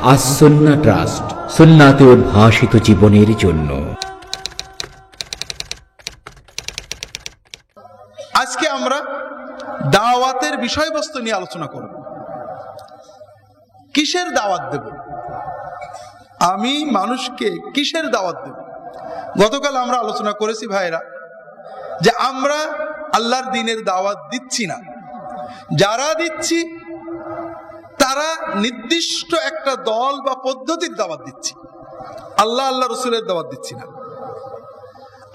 As Sunnah trust, সুন্নাতে উদ্ভাসিত জীবনের জন্য। আজকে আমরা দাওয়াতের বিষয়বস্তু নিয়ে আলোচনা করব। কিসের দাওয়াত দেব? আমি মানুষকে কিসের দাওয়াত দেব? গতকাল আমরা আলোচনা করেছি ভাইরা, যে আমরা আল্লাহর দ্বীনের দাওয়াত দিচ্ছি না। যারা দিচ্ছি তারা নির্দিষ্ট একটা দল বা পদ্ধতির দাওয়াত দিচ্ছি, আল্লাহ রসুলের দাওয়াত দিচ্ছি না।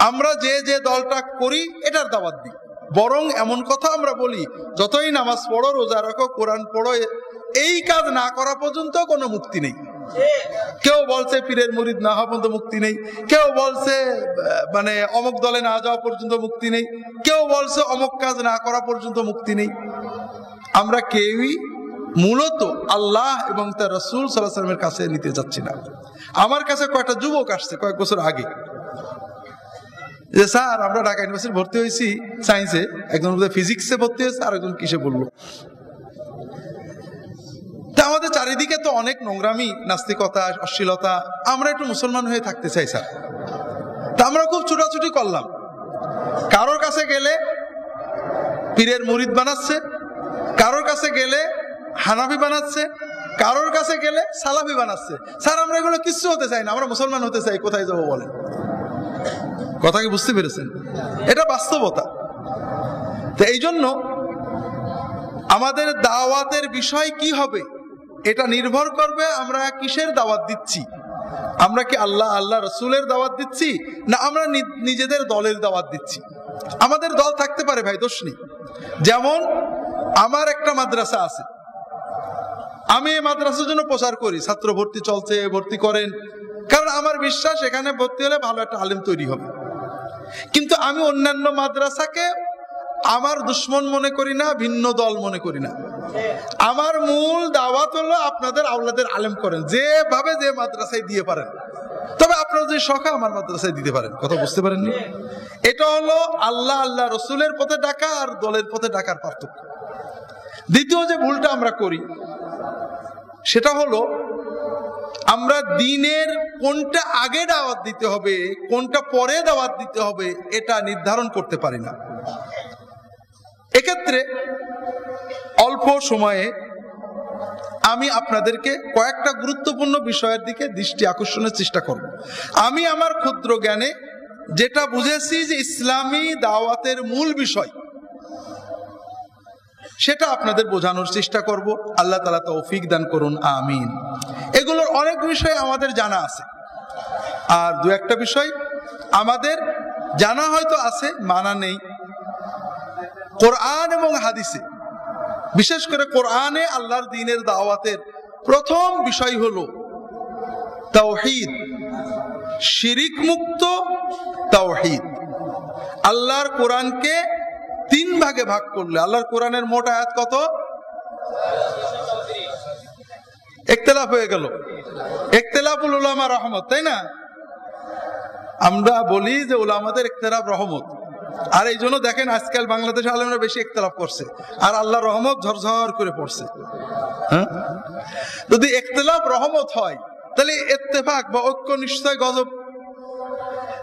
আমরা যে যে দলটা করি এটার দাওয়াত দিই। বরং এমন কথা আমরা বলি, যতই নামাজ পড়ো, রোজা রাখো, কোরআন পড়ো, এই কাজ না করা পর্যন্ত কোনো মুক্তি নেই। কেউ বলছে পীরের মুরিদ না হওয়া পর্যন্ত মুক্তি নেই, কেউ বলছে মানে অমুক দলে না যাওয়া পর্যন্ত মুক্তি নেই, কেউ বলছে অমুক কাজ না করা পর্যন্ত মুক্তি নেই। আমরা কেউই মূলত আল্লাহ এবং তার রাসূল সাল্লাল্লাহু আলাইহি ওয়াসাল্লামের কাছে নিতে যাচ্ছি না। আমার কাছে কয়েকটা যুবক আসছে কয়েক বছর আগে, যে স্যার আমরা ঢাকা ইউনিভার্সিটি ভর্তি হয়েছি সায়েন্সে, একজন ফিজিক্সে ভর্তি হয়েছে, আর একজন কিসে বললো। তা আমাদের চারিদিকে তো অনেক নোংরামি, নাস্তিকতা, অশ্লীলতা, আমরা একটু মুসলমান হয়ে থাকতে চাই স্যার। তা আমরা খুব ছুটাছুটি করলাম। কারোর কাছে গেলে পীরের মুরিদ বানাচ্ছে, কারোর কাছে গেলে হানাফি বানাচ্ছে, কারোর কাছে গেলে সালাফি বানাচ্ছে। স্যার আমরা এগুলো কিচ্ছু হতে চাই না, আমরা মুসলমান হতে চাই, কোথায় যাবো বলেন? কথা কি বুঝতে পেরেছেন? এটা বাস্তবতা। তো এই জন্য আমাদের দাওয়াতের বিষয় কি হবে এটা নির্ভর করবে আমরা কিসের দাওয়াত দিচ্ছি। আমরা কি আল্লাহ রসুলের দাওয়াত দিচ্ছি, না আমরা নিজেদের দলের দাওয়াত দিচ্ছি? আমাদের দল থাকতে পারে ভাই, দোষ নেই। যেমন আমার একটা মাদ্রাসা আছে, আমি এই মাদ্রাসার জন্য প্রচার করি, ছাত্র ভর্তি চলছে, ভর্তি করেন, কারণ আমার বিশ্বাস এখানে ভর্তি হলে ভালো একটা আলেম তৈরি হবে। কিন্তু আমি অন্যান্য মাদ্রাসাকে আমার দুশ্মন মনে করি না, ভিন্ন দল মনে করি না। আমার মূল দাওয়াত হলো আপনাদের আওলাদের আলেম করেন, যেভাবে যে মাদ্রাসায় দিয়ে পারেন, তবে আপনারা যে শখা আমার মাদ্রাসায় দিতে পারেন। কথা বুঝতে পারেননি? এটা হলো আল্লাহ রসুলের পথে ডাকা আর দলের পথে ডাকার পার্থক্য। দ্বিতীয় যে ভুলটা আমরা করি সেটা হলো আমরা দ্বীনের কোনটা আগে দাওয়াত দিতে হবে, কোনটা পরে দাওয়াত দিতে হবে এটা নির্ধারণ করতে পারি না। এক্ষেত্রে অল্প সময়ে আমি আপনাদেরকে কয়েকটা গুরুত্বপূর্ণ বিষয়ের দিকে দৃষ্টি আকর্ষণের চেষ্টা করব। আমি আমার ক্ষুদ্র জ্ঞানে যেটা বুঝেছি যে ইসলামী দাওয়াতের মূল বিষয়, সেটা আপনাদের বোঝানোর চেষ্টা করব। আল্লাহ তাআলা তৌফিক দান করুন, আমিন। এগুলোর অনেক বিষয় আমাদের জানা আছে, আর দু একটা বিষয় আমাদের জানা হয়তো আছে, মানা নেই। কোরআন এবং হাদিসে, বিশেষ করে কোরআনে আল্লাহর দ্বীনের দাওয়াতের প্রথম বিষয় হলো তাওহীদ, শিরিক মুক্ত তাওহীদ। আল্লাহর কোরআনকে তিন ভাগে ভাগ করলে, আল্লাহর কোরআনের মোট আয়াত কত? ইখতিলাফ হয়ে গেল। ইখতিলাফুল উলামা রহমত, তাই না? আমরা বলি যে উলামাদের ইখতিলাফ রহমত, আর এই জন্য দেখেন আজকাল বাংলাদেশের আলেমরা বেশি ইখতিলাফ করছে, আর আল্লাহর রহমত ঝরঝর করে পড়ছে। হ্যাঁ, যদি ইখতিলাফ রহমত হয় তাহলে ইত্তেফাক বা ঐক্য নিশ্চয় গজব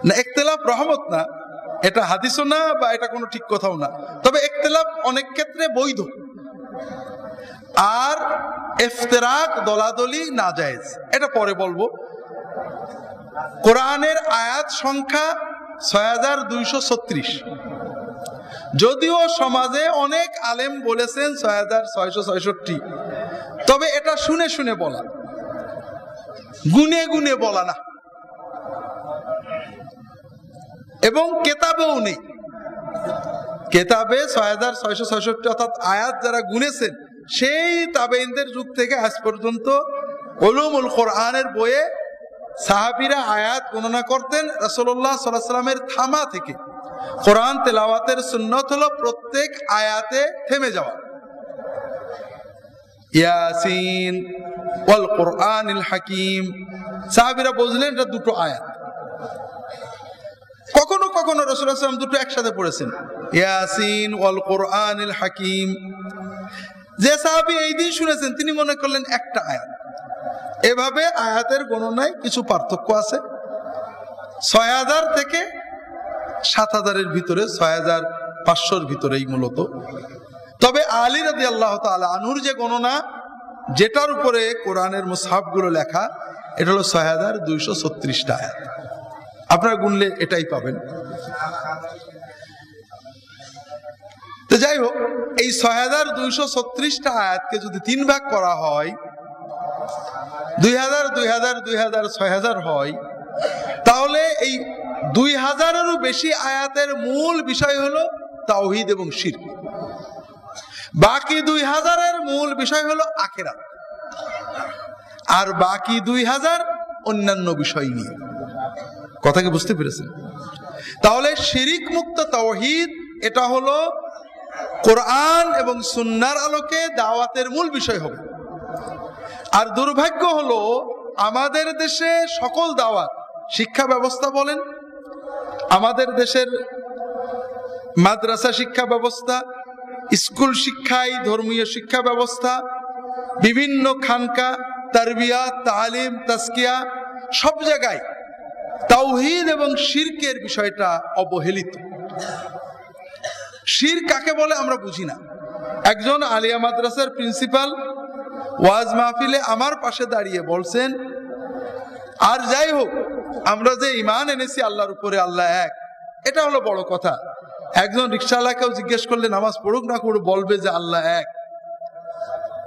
না। ইখতিলাফ রহমত না, এটা হাদিসও না, বা এটা কোনো ঠিক কথাও না। তবে ইখতিলাফ অনেক ক্ষেত্রে বৈধ, আর ইফতিরাক দলাদলি নাজায়েজ, এটা পরে বলবো। কোরআনের আয়াত সংখ্যা ৬২৩৬, যদিও সমাজে অনেক আলেম বলেছেন ৬৬৬৬, তবে এটা শুনে শুনে বলা, গুনে গুনে বলা না, এবং কেতাবেও নেই। কেতাবে ৬৬৬৬ অর্থাৎ আয়াত যারা গুনেছেন সেই তাবেঈনদের যুগ থেকে আজ পর্যন্ত উলুমুল কোরআনের বইয়ে সাহাবীরা আয়াত গণনা করতেন। রাসূলুল্লাহ সাল্লাল্লাহু আলাইহি ওয়াসাল্লামের থামা থেকে কোরআন তেলাওয়াতের সুন্নত হলো প্রত্যেক আয়াতে থেমে যাওয়া। ইয়াসিন ওয়াল কোরআনিল হাকিম, সাহাবীরা বুঝলেন এটা দুটো আয়াত। কখনো কখনো রাসূলুল্লাহ সাল্লাল্লাহু আলাইহি ওয়াসাল্লাম দুটো একসাথে পড়েছেন, ইয়াসিন ওয়াল কোরআনিল হাকিম। যে সাহাবী এই দিন শুনেছেন তিনি মনে করলেন একটা আয়াত, এভাবে আয়াতের গণনায় কিছু পার্থক্য আছে। ৬,০০০ থেকে ৭,০০০-এর ভিতরে, ৬,৫০০-র ভিতরেই মূলত। তবে আলী রাদিয়াল্লাহু তাআলা আনহুর যে গণনা, যেটার উপরে কোরআনের মুসহাফগুলো লেখা, এটা হলো ৬,২৩৬টা আয়াত। আপনারা গুনলে এটাই পাবেন। তো যাই হোক, এই ৬,২৩৬টা আয়াতকে যদি ৩ ভাগ করা হয়, ২,০০০, ২,০০০, ২,০০০, ৬,০০০ হয়, তাহলে এই ২,০০০-এরও বেশি আয়াতের মূল বিষয় হলো তাওহীদ এবং শিরক। বাকি ২,০০০-এর মূল বিষয় হলো আখিরাত, আর বাকি ২,০০০ অন্যান্য বিষয় নিয়ে। কথা কি বুঝতে পেরেছেন? তাহলে শিরিক মুক্ত তাওহীদ, এটা হলো কোরআন এবং সুন্নাহর আলোকে দাওয়াতের মূল বিষয় হবে। আর দুর্ভাগ্য হলো আমাদের দেশে সকল দাওয়াত, শিক্ষা ব্যবস্থা বলেন, আমাদের দেশের মাদ্রাসা শিক্ষা ব্যবস্থা, স্কুল শিক্ষায় ধর্মীয় শিক্ষা ব্যবস্থা, বিভিন্ন খানকা, তারবিয়া, তালিম, তাজকিয়া, সব জায়গায় তাওহীদ এবং শিরকের বিষয়টা অবহেলিত। শিরক কাকে বলে আমরা বুঝি না। একজন আলিয়া মাদ্রাসার প্রিন্সিপাল ওয়াজ মাহফিলে আমার পাশে দাঁড়িয়ে বলছেন, আর যাই হোক, আমরা যে ঈমান এনেছি আল্লাহর উপরে, আল্লাহ এক, এটা হলো বড় কথা। একজন রিকশাওয়ালাকেও জিজ্ঞেস করলে নামাজ পড়ুক না করুক, বলবে যে আল্লাহ এক।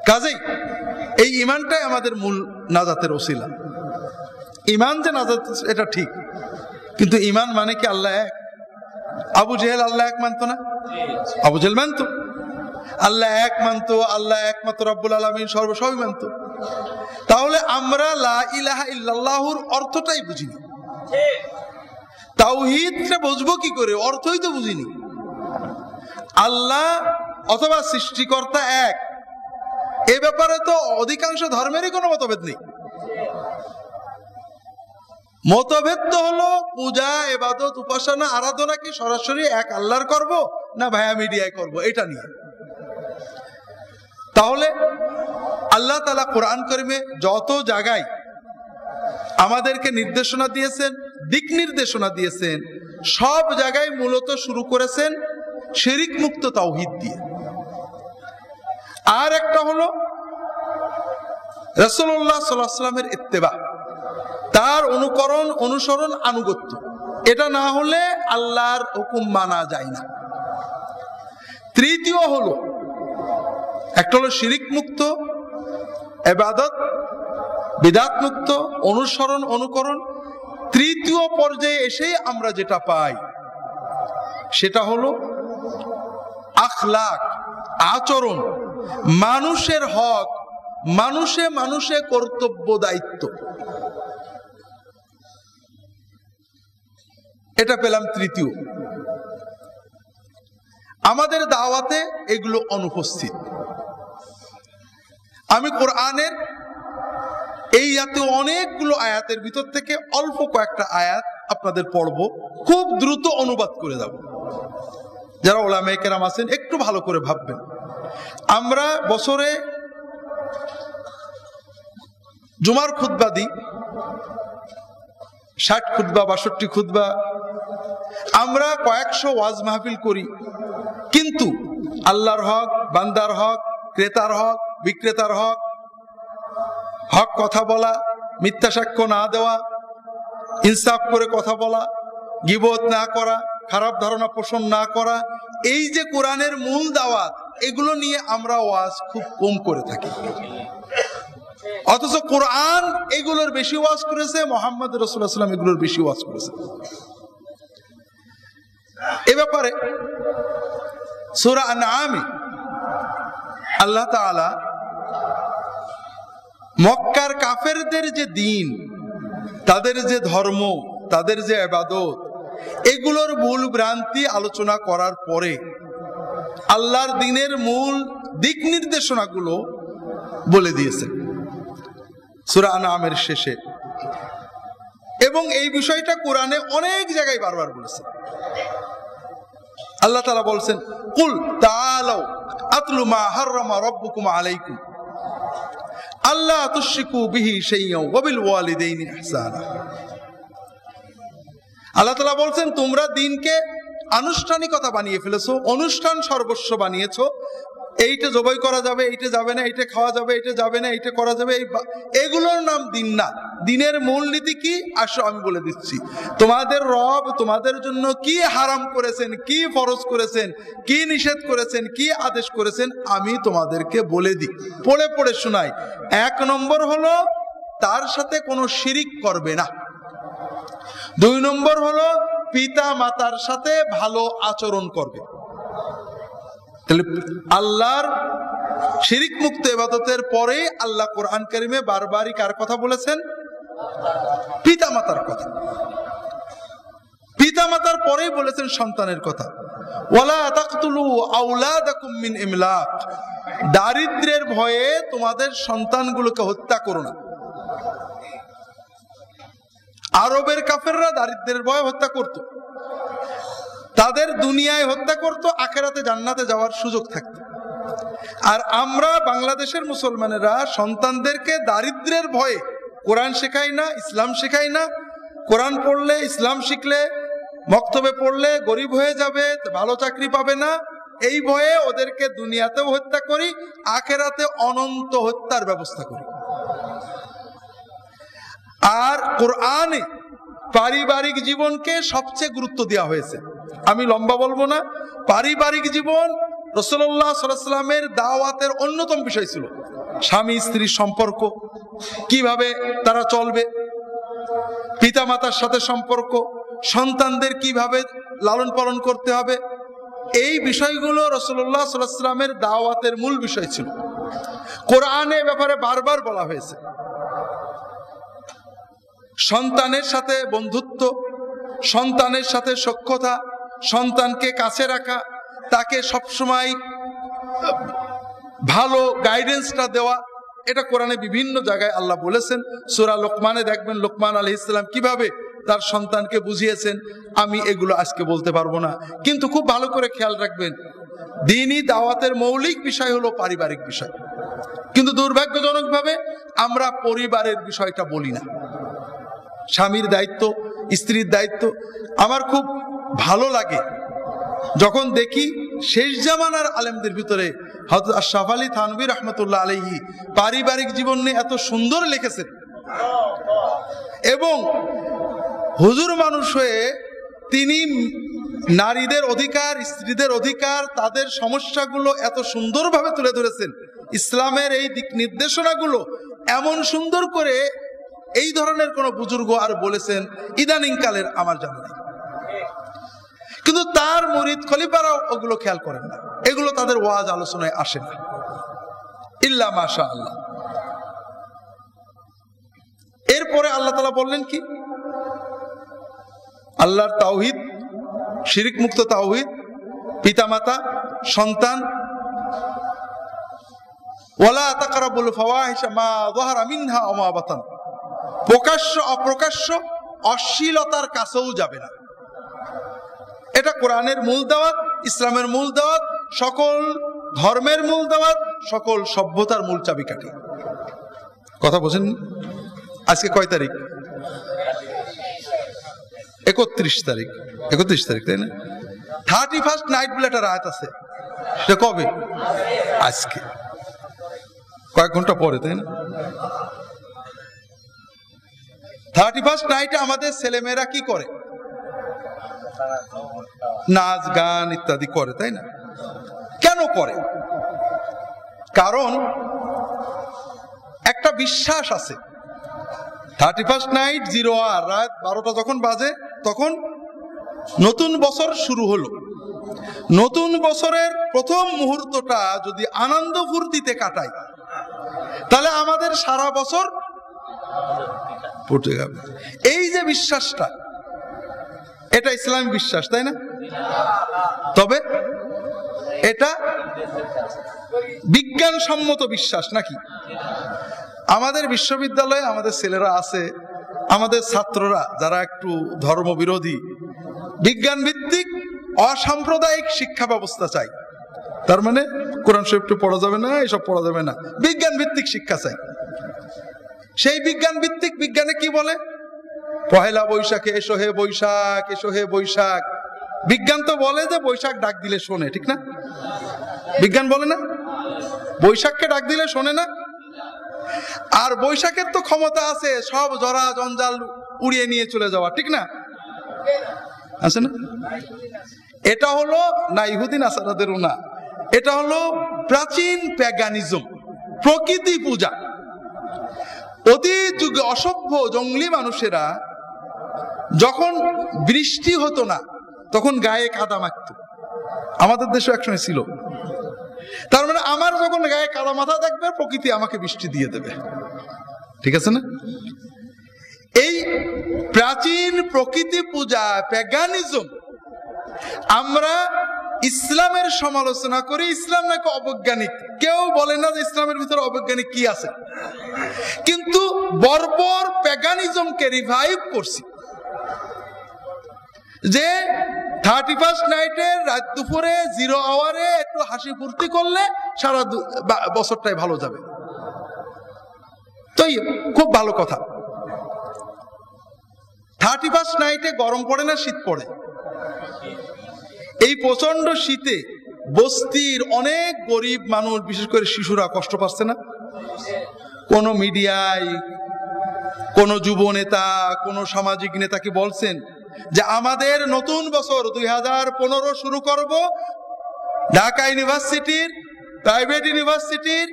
কাজেই এই ঈমানটাই আমাদের মূল নাজাতের ওসিলা। ঈমান যে নাজাত, এটা ঠিক, কিন্তু ঈমান মানে কি আল্লাহ এক? আবু জেহেল আল্লাহ এক মানতো না? আবু জেহেল মানতো, আল্লাহ এক মানতো, আল্লাহ একমাত্র রব্বুল আলামিন, সবই মানতো। তাহলে আমরা লা ইলাহা ইল্লাল্লাহুর অর্থটাই বুঝিনি, তাওহীদটা বুঝবো কি করে? অর্থই তো বুঝিনি। আল্লাহ অথবা সৃষ্টিকর্তা এক, এ ব্যাপারে তো অধিকাংশ ধর্মেরই কোনো মতভেদ নেই। মতভেদ তো হলো পূজা, ইবাদত, উপাসনা, আরাধনা কি সরাসরি এক আল্লাহর করব না ভায়া মিডিয়ায় করব, এটা নিয়ে। তাহলে আল্লাহ তাআলা কোরআন কারীমে যত জায়গায় আমাদেরকে নির্দেশনা দিয়েছেন, দিক নির্দেশনা দিয়েছেন, সব জায়গায় মূলত শুরু করেছেন শিরিক মুক্ত তাওহীদ দিয়ে। আর একটা হলো রাসূলুল্লাহ সাল্লাল্লাহু আলাইহি ওয়াসাল্লামের ইত্তেবা, তার অনুকরণ, অনুসরণ, আনুগত্য। এটা না হলে আল্লাহর হুকুম মানা যায় না। তৃতীয় হলো, একটা হলো শিরিক মুক্ত ইবাদত, বিদআত মুক্ত অনুসরণ, অনুকরণ। তৃতীয় পর্যায়ে এসে আমরা যেটা পাই সেটা হলো আখলাক, আচরণ, মানুষের হক, মানুষে কর্তব্য, দায়িত্ব। এটা পেলাম তৃতীয়। আমাদের দাওয়াতে এগুলো অনুপস্থিত। আমি কোরআনের এই জাতীয় অনেকগুলো আয়াতের ভিতর থেকে অল্প কয়েকটা আয়াত আপনাদের পড়ব, খুব দ্রুত অনুবাদ করে দেব। যারা উলামায়ে কেরাম আছেন একটু ভালো করে ভাববেন। আমরা বছরে জুমার খুতবা দিই, 60 খুতবা, 62 খুতবা, আমরা কয়েকশো ওয়াজ মাহফিল করি, কিন্তু আল্লাহর হক, বান্দার হক, ক্রেতার হক, বিক্রেতার হক, হক কথা বলা, মিথ্যা সাক্ষ্য না দেওয়া, ইনসাফ করে কথা বলা, গীবত না করা, খারাপ ধারণা পোষণ না করা, এই যে কোরআনের মূল দাওয়াত, এগুলো নিয়ে আমরা ওয়াজ খুব কম করে থাকি। অথচ কোরআন এগুলোর বেশি ওয়াজ করেছে, মুহাম্মদ রাসূলুল্লাহ সাল্লাল্লাহু আলাইহি ওয়াসাল্লাম এগুলোর বেশি ওয়াজ করেছে। এ ব্যাপারে সূরা আনআমে আল্লাহ তাআলা মক্কার কাফেরদের যে দিন, তাদের যে ধর্ম, তাদের যে ইবাদত, এগুলোর ভুল ভ্রান্তি আলোচনা করার পরে আল্লাহর দ্বীনের মূল দিক নির্দেশনাগুলো বলে দিয়েছেন সূরা আনআমের শেষে। এবং এই বিষয়টা কোরআনে অনেক জায়গায় বারবার বলেছে। আল্লাহ তাআলা বলছেন, কুল তাআলাউ আতলু মা হাররামা রাব্বুকুম আলাইকুম। আল্লাহ তুশরিকু বিহি শাইয়্যান ওয়া বিল ওয়ালিদাইনি ইহসানা। আল্লাহ তাআলা বলছেন তোমরা দিনকে আনুষ্ঠানিকতা বানিয়ে ফেলেছো, অনুষ্ঠান সর্বস্ব বানিয়েছো। এইটা জবাই করা যাবে, এইটা যাবে না, এইটা খাওয়া যাবে, এইটা যাবে না, এইটা করা যাবে, এগুলোর নাম দিন না। দিনের মূলনীতি কি আসো আমি বলে দিচ্ছি। তোমাদের রব তোমাদের জন্য কি হারাম করেছেন, কি ফরজ করেছেন, কি নিষেধ করেছেন, কি আদেশ করেছেন আমি তোমাদেরকে বলে দিই, পড়ে পড়ে শোনাই। 1 নম্বর হলো তার সাথে কোনো শিরিক করবে না। 2 নম্বর হলো পিতা মাতার সাথে ভালো আচরণ করবে। তাহলে আল্লাহর শিরিক মুক্ত ইবাদতের পরে আল্লাহ কোরআন কারীমে বারবারই কার কথা বলেছেন? পিতা মাতার কথা। পিতা মাতার পরেই বলেছেন সন্তানের কথা। ওয়ালা তাকতুলু আওলাদাকুম মিন ইমলাক, দারিদ্র্যের ভয়ে তোমাদের সন্তানগুলোকে হত্যা করো না। আরবের কাফেররা দারিদ্র্যের ভয়ে হত্যা করত, তাদের দুনিয়ায় হত্যা করত, আখিরাতে জান্নাতে যাওয়ার সুযোগ থাকতো। আর আমরা বাংলাদেশের মুসলমানেরা সন্তানদেরকে দারিদ্র্যের ভয়ে কোরআন শেখাই না, ইসলাম শেখাই না। কোরআন পড়লে, ইসলাম শিখলে, মক্তবে পড়লে গরিব হয়ে যাবে, ভালো চাকরি পাবে না, এই ভয়ে ওদেরকে দুনিয়াতেও হত্যা করি, আখিরাতে অনন্ত হত্যার ব্যবস্থা করি। আর কোরআনে পারিবারিক জীবনকে সবচেয়ে গুরুত্ব দেওয়া হয়েছে। আমি লম্বা বলবো না। পারিবারিক জীবন রাসূলুল্লাহ সাল্লাল্লাহু আলাইহি ওয়াসাল্লামের দাওয়াতের অন্যতম বিষয় ছিল। স্বামী স্ত্রীর সম্পর্ক কিভাবে তারা চলবে, পিতামাতার সাথে সম্পর্ক, সন্তানদের কিভাবে লালন পালন করতে হবে, এই বিষয়গুলো রাসূলুল্লাহ সাল্লাল্লাহু আলাইহি ওয়াসাল্লামের দাওয়াতের মূল বিষয় ছিল। কোরআনে ব্যাপারে বারবার বলা হয়েছে। সন্তানের সাথে বন্ধুত্ব, সন্তানের সাথে সখ্যতা, সন্তানকে কাছে রাখা, তাকে সবসময় ভালো গাইডেন্সটা দেওয়া, এটা কোরআনে বিভিন্ন জায়গায় আল্লাহ বলেছেন। সূরা লোকমানে দেখবেন লোকমান আলাইহিস সালাম কিভাবে তার সন্তানকে বুঝিয়েছেন। আমি এগুলো আজকে বলতে পারবো না, কিন্তু খুব ভালো করে খেয়াল রাখবেন দ্বীনি দাওয়াতের মৌলিক বিষয় হলো পারিবারিক বিষয়। কিন্তু দুর্ভাগ্যজনকভাবে আমরা পরিবারের বিষয়টা বলি না। স্বামীর দায়িত্ব, স্ত্রীর দায়িত্ব। আমার খুব ভালো লাগে যখন দেখি শেষ জামানার আলেমদের ভিতরে হযরত আশরাফ আলী থানভী রাহমাতুল্লাহ আলাইহি পারিবারিক জীবন নিয়ে এত সুন্দর লিখেছেন, এবং হুজুর মানুষ হয়ে তিনি নারীদের অধিকার, স্ত্রীদের অধিকার, তাদের সমস্যাগুলো এত সুন্দরভাবে তুলে ধরেছেন। ইসলামের এই দিক নির্দেশনাগুলো এমন সুন্দর করে এই ধরনের কোন বুজুর্গ আর বলেছেন ইদানিং কালের আমার জানা নেই। কিন্তু তার মুরিদ খলিফারাও ওগুলো খেয়াল করেন না, এগুলো তাদের ওয়াজ আলোচনায় আসে না, ইল্লা মাশাআল্লাহ। এরপরে আল্লাহ তাআলা বললেন কি? আল্লাহর তাওহীদ, শিরিক মুক্ত তাওহীদ, পিতামাতা, সন্তান। ওয়ালা তাকরাবুল ফাওয়াহিশা মা যাহারা মিনহা ওয়া মা বাতান, প্রকাশ্য অপ্রকাশ্য অশ্লীলতার কাছেও যাবে না। এটা কোরআনের মূল দাওয়াত, ইসলামের মূল দাওয়াত, সকল ধর্মের মূল দাওয়াত, সকল সভ্যতার মূল চাবিকাঠি। কথা বোঝেন? আজকে কয় তারিখ? 31 তারিখ। 31 তারিখ, তাই না? 31st নাইট বলে একটা রাত আছে, এটা কবে? আজকে, কয়েক ঘন্টা পরে, তাই না? 31st নাইটে আমাদের ছেলেমেয়েরা কি করে? নাচ গান ইত্যাদি করে, তাই না? কেন করে? কারণ একটা বিশ্বাস আছে 31st নাইট 0 আর রাত 12টা যখন বাজে তখন নতুন বছর শুরু হলো। নতুন বছরের প্রথম মুহূর্তটা যদি আনন্দ ফুর্তিতে কাটাই তাহলে আমাদের সারা বছর পড়তে যাবে। এই যে বিশ্বাসটা, এটা ইসলামী বিশ্বাস, তাই না? তবে এটা বিজ্ঞানসম্মত বিশ্বাস নাকি? আমাদের বিশ্ববিদ্যালয়ে আমাদের ছেলেরা আছে, আমাদের ছাত্ররা যারা একটু ধর্মবিরোধী, বিজ্ঞান ভিত্তিক অসাম্প্রদায়িক শিক্ষা ব্যবস্থা চাই। তার মানে কোরআন শরীফ পড়া যাবে না, এসব পড়া যাবে না, বিজ্ঞান ভিত্তিক শিক্ষা চাই। সেই বিজ্ঞান ভিত্তিক বিজ্ঞানে কি বলে, পহেলা বৈশাখে এসো হে বৈশাখ, এসো হে বৈশাখ। বিজ্ঞান তো বলে যে বৈশাখ ডাক দিলে শোনে, ঠিক না? বিজ্ঞান বলে না বৈশাখকে ডাক দিলে শোনে না? আর বৈশাখের তো ক্ষমতা আছে সব জরা জঞ্জাল উড়িয়ে নিয়ে চলে যাওয়া, ঠিক না? আছে না? এটা হলো না ইহুদি নাসারাদেরও না, এটা হলো প্রাচীন প্যাগানিজম, প্রকৃতি পূজা। অতীত যুগে অসভ্য জঙ্গলি মানুষেরা যখন বৃষ্টি হতো না তখন গায়ে কাদা মাখত। আমাদের দেশে একসময় ছিল। তার মানে আমার যখন গায়ে কাদা মাথা থাকবে প্রকৃতি আমাকে বৃষ্টি দিয়ে দেবে, ঠিক আছে না? এই প্রাচীন প্রকৃতি পূজা প্যাগানিজম আমরা ইসলামের সমালোচনা করি, ইসলাম নাকি অবৈজ্ঞানিক। কেউ বলে না যে ইসলামের ভিতরে অবৈজ্ঞানিক কি আছে, কিন্তু বর্বর প্যাগানিজমকে রিভাইভ করছি। যে 31st নাইটের রাত দুপুরে 0 আওয়ারে একটু হাসি ফুর্তি করলে সারা বছরটাই ভালো যাবে, তো খুব ভালো কথা। 31st নাইটে গরম পড়ে না শীত পড়ে? এই প্রচন্ড শীতে বস্তির অনেক গরিব মানুষ, বিশেষ করে শিশুরা কষ্ট পাচ্ছে না? কোন মিডিয়ায় কোন যুব নেতা, কোন সামাজিক নেতা কি বলছেন যে আমাদের নতুন বছর 2015 শুরু করব, ঢাকা ইউনিভার্সিটির, প্রাইভেট ইউনিভার্সিটির,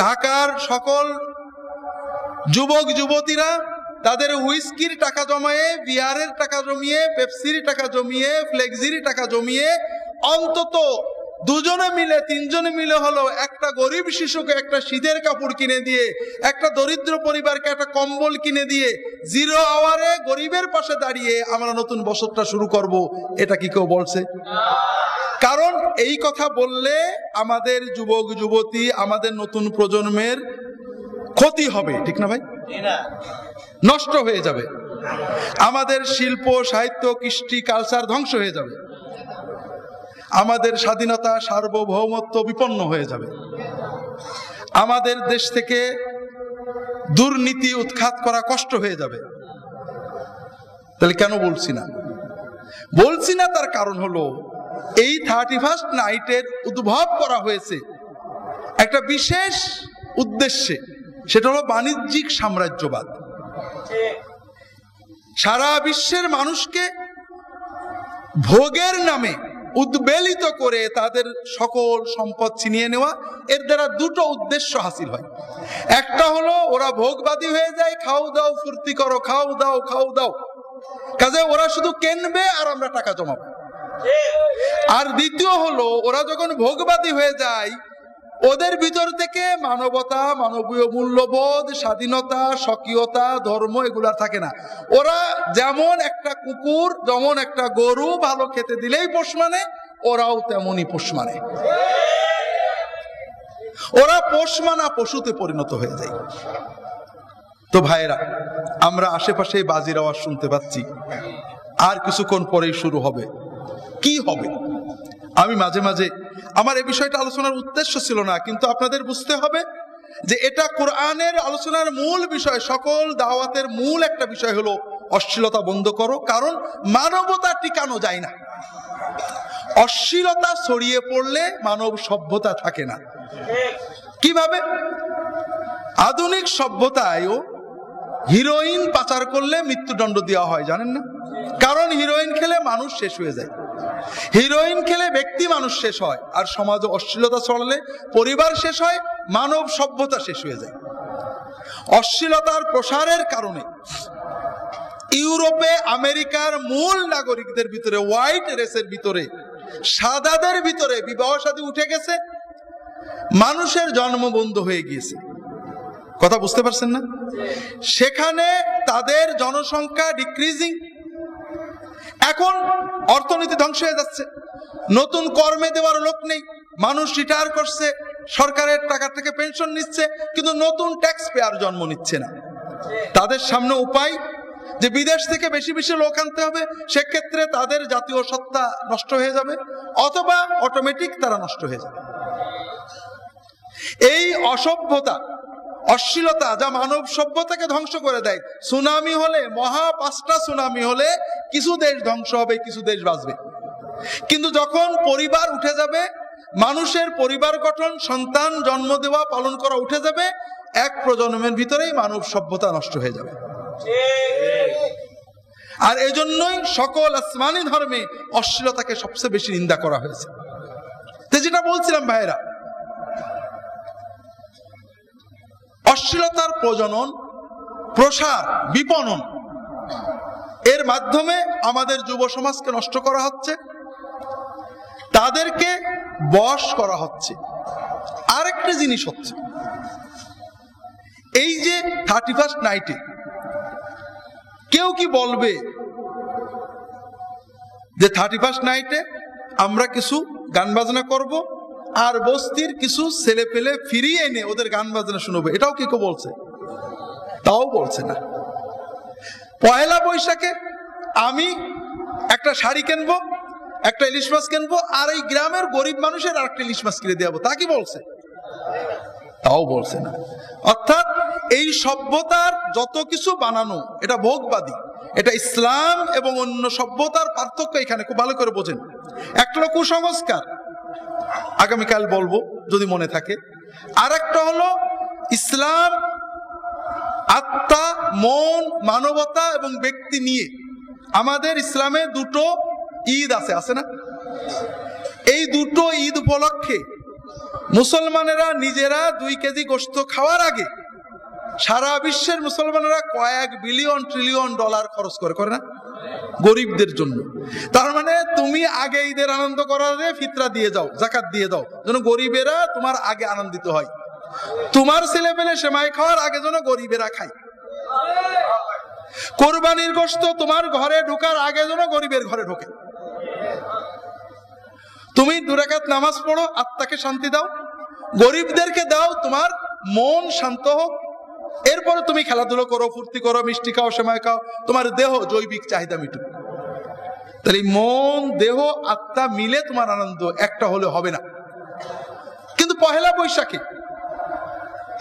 ঢাকার সকল যুবক যুবতীরা তাদের হুইস্কির টাকা জমায়ে, বিয়ারের টাকা জমিয়ে, পেপসির টাকা জমিয়ে, ফ্লেক্সির টাকা জমিয়ে অন্তত 2 জনে মিলে 3 জনে মিলে হলো একটা গরিব শিশুকে একটা শীতের কাপড় কিনে দিয়ে, একটা দরিদ্র পরিবারকে একটা কম্বল কিনে দিয়ে 0 আওয়ারে গরিবের পাশে দাঁড়িয়ে আমরা নতুন বছরটা শুরু করব। এটা কি কেউ বলছে? কারণ এই কথা বললে আমাদের যুবক যুবতী, আমাদের নতুন প্রজন্মের ক্ষতি হবে, ঠিক না ভাই? নষ্ট হয়ে যাবে, আমাদের শিল্প সাহিত্য কৃষ্টি কালচার ধ্বংস হয়ে যাবে, আমাদের স্বাধীনতা সার্বভৌমত্ব বিপন্ন হয়ে যাবে, আমাদের দেশ থেকে দুর্নীতি উৎখাত করা কষ্ট হয়ে যাবে। তাহলে কেন বলছি না? বলছি না তার কারণ হলো এই 31st নাইটের উদ্ভব করা হয়েছে একটা বিশেষ উদ্দেশ্যে, সেটা হলো বাণিজ্যিক সাম্রাজ্যবাদ। সারা বিশ্বের মানুষকে ভোগের নামে উদ্বেলিত করে তাদের সকল সম্পদ ছিনিয়ে নেওয়া, এর দ্বারা 2টো উদ্দেশ্য হাসিল হয়। একটা হলো ওরা ভোগবাদী হয়ে যায়, খাও দাও ফুর্তি করো, খাও দাও খাও দাও, কাজে ওরা শুধু কেনবে আর আমরা টাকা জমাবো। আর দ্বিতীয় হলো ওরা যখন ভোগবাদী হয়ে যায় ওদের ভিতর থেকে মানবতা, মানবীয় মূল্যবোধ, স্বাধীনতা, স্বকীয়তা, ধর্ম এগুলা থাকে না। ওরা যেমন একটা কুকুর, যেমন একটা গরু ভালো খেতে দিলেই পোষ মানে, ওরাও তেমনই পোষ মানে। ওরা পোষ মানা পশুতে পরিণত হয়ে যায়। তো ভাইরা, আমরা আশেপাশে বাজির আওয়াজ শুনতে পাচ্ছি, আর কিছুক্ষণ পরেই শুরু হবে। কি হবে? আমি মাঝে মাঝে, আমার এই বিষয়টা আলোচনার উদ্দেশ্য ছিল না, কিন্তু আপনাদের বুঝতে হবে যে এটা কোরআনের আলোচনার মূল বিষয়। সকল দাওয়াতের মূল একটা বিষয় হলো অশ্লীলতা বন্ধ করো, কারণ মানবতা টিকানো যায় না। অশ্লীলতা ছড়িয়ে পড়লে মানব সভ্যতা থাকে না। কিভাবে? আধুনিক সভ্যতায়ও হিরোইন পাচার করলে মৃত্যুদণ্ড দেওয়া হয়, জানেন না? কারণ হিরোইন খেলে মানুষ শেষ হয়ে যায়, হিরোইন খেলে ব্যক্তি মানুষ শেষ হয়, আর সমাজে অশ্লীলতা ছড়ালে পরিবার শেষ হয়, মানব সভ্যতা শেষ হয়ে যায়। অশ্লীলতার প্রসারের কারণে ইউরোপে আমেরিকার মূল নাগরিকদের ভিতরে, হোয়াইট রেসের ভিতরে, সাদাদের ভিতরে বিবাহ শাদী উঠে গেছে, মানুষের জন্ম বন্ধ হয়ে গিয়েছে। কথা বুঝতে পারছেন না? সেখানে তাদের জনসংখ্যা ডিক্রিজিং। এখন অর্থনীতি ধ্বংস হয়ে যাচ্ছে, নতুন কর্মে দেওয়ার লোক নেই, মানুষ রিটায়ার করছে, সরকারের টাকা থেকে পেনশন নিচ্ছে, কিন্তু নতুন ট্যাক্স পেয়ার জন্ম নিচ্ছে না। তাদের সামনে উপায় যে বিদেশ থেকে বেশি বেশি লোক আনতে হবে, সেক্ষেত্রে তাদের জাতীয় সত্তা নষ্ট হয়ে যাবে, অথবা অটোমেটিক তারা নষ্ট হয়ে যাবে। এই অসভ্যতা, অশ্লীলতা যা মানব সভ্যতাকে ধ্বংস করে দেয়। সুনামি হলে, মহা 5টা সুনামি হলে কিছু দেশ ধ্বংস হবে, কিছু দেশ বাঁচবে। কিন্তু যখন পরিবার উঠে যাবে, মানুষের পরিবার গঠন, সন্তান জন্ম দেওয়া, পালন করা উঠে যাবে, এক প্রজন্মের ভিতরেই মানব সভ্যতা নষ্ট হয়ে যাবে। আর এজন্যই সকল আসমানি ধর্মে অশ্লীলতাকে সবচেয়ে বেশি নিন্দা করা হয়েছে। তো যেটা বলছিলাম ভাইরা, অশ্লীলতার প্রজনন, প্রসার, বিপণন, এর মাধ্যমে আমাদের যুব সমাজকে নষ্ট করা হচ্ছে, তাদেরকে বশ করা হচ্ছে। আরেকটা জিনিস হচ্ছে, এই যে 31st নাইটে কেউ কি বলবে যে 31st নাইটে আমরা কিছু গান বাজনা করব, আর বস্তির কিছু ছেলে পেলে ফিরিয়ে এনে ওদের গান বাজনা শুনবো? এটাও কি কেউ বলছে? তাও বলছে না। পয়লা বৈশাখে আমি একটা শাড়ি কিনবো, একটা ইলিশ মাছ কিনবো, আর এই গ্রামের গরিব মানুষের আর একটা ইলিশ মাছ কিনে দেবো, তা কি বলছে? তাও বলছে না। অর্থাৎ এই সভ্যতার যত কিছু বানানো, এটা ভোগবাদী। এটা ইসলাম এবং অন্য সভ্যতার পার্থক্য এখানে খুব ভালো করে বোঝেন। একটা হলো কুসংস্কার, আগামীকাল বলবো যদি মনে থাকে। আর একটা হলো ইসলাম, আত্মা, মন, মানবতা এবং ব্যক্তি নিয়ে। আমাদের ইসলামে দুটো ঈদ আছে, আছে না? এই দুটো ঈদ উপলক্ষে মুসলমানেরা নিজেরা 2 কেজি গোশত খাওয়ার আগে সারা বিশ্বের মুসলমানেরা কয়েক বিলিয়ন ট্রিলিয়ন ডলার খরচ করে না গরিবদের জন্য। তার মানে তুমি আগে ঈদের আনন্দ করার ফিতরা দিয়ে যাও, যাকাত দিয়ে দাও, যেন গরিবেরা তোমার আগে আনন্দিত হয়। তোমার ছেলে পেলে সেমাই খাওয়ার আগে যেন গরিবেরা খায়। কোরবানির গোশত তোমার ঘরে ঢোকার আগে যেন গরিবের ঘরে ঢোকে। তুমি 2 রাকাত নামাজ পড়ো, আত্মাকে শান্তি দাও, গরিবদেরকে দাও, তোমার মন শান্ত হোক। এরপরে তুমি খেলাধুলো করো, ফুর্তি করো, মিষ্টি খাও, সেমাই খাও, তোমার দেহ জৈবিক চাহিদা মিটুক। তাহলে মন, দেহ, আত্মা মিলে তোমার আনন্দ একটা হলে হবে না। কিন্তু পহেলা বৈশাখে,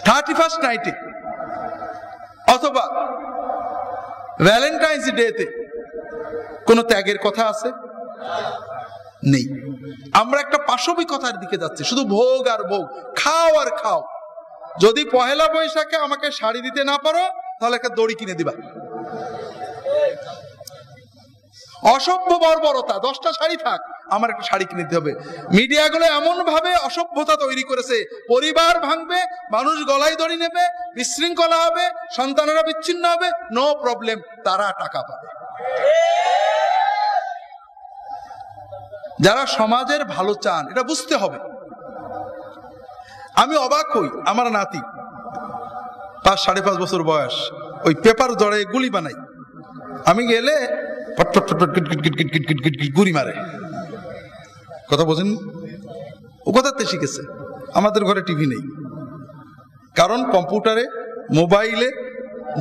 31st নাইটে, অথবা ভ্যালেন্টাইন্স ডেতে কোন ত্যাগের কথা আছে? নেই। আমরা একটা পাশবিকতার দিকে যাচ্ছি, শুধু ভোগ আর ভোগ, খাও আর খাও। যদি পহেলা বৈশাখে আমাকে শাড়ি দিতে না পারো, তাহলে একটা দড়ি কিনে দিবা। অসভ্য বর্বরতা, 10টা শাড়ি থাক, আমার একটা শাড়ি কিনে দিতে হবে। মিডিয়াগুলো এমন ভাবে অসভ্যতা তৈরি করেছে, পরিবার ভাঙবে, মানুষ গলায় দড়ি নেবে, বিশৃঙ্খলা হবে, সন্তানেরা বিচ্ছিন্ন হবে, নো প্রবলেম, তারা টাকা পাবে। যারা সমাজের ভালো চান এটা বুঝতে হবে। আমি অবাক হই, আমার নাতি 5-5.5 বছর বয়স, ওই পেপার জড়ে গুলি বানাই। আমি গেলে গুলি মারে। কথা বোঝেন? ও কথাতে শিখেছে। আমাদের ঘরে টিভি নেই, কারণ কম্পিউটারে, মোবাইলে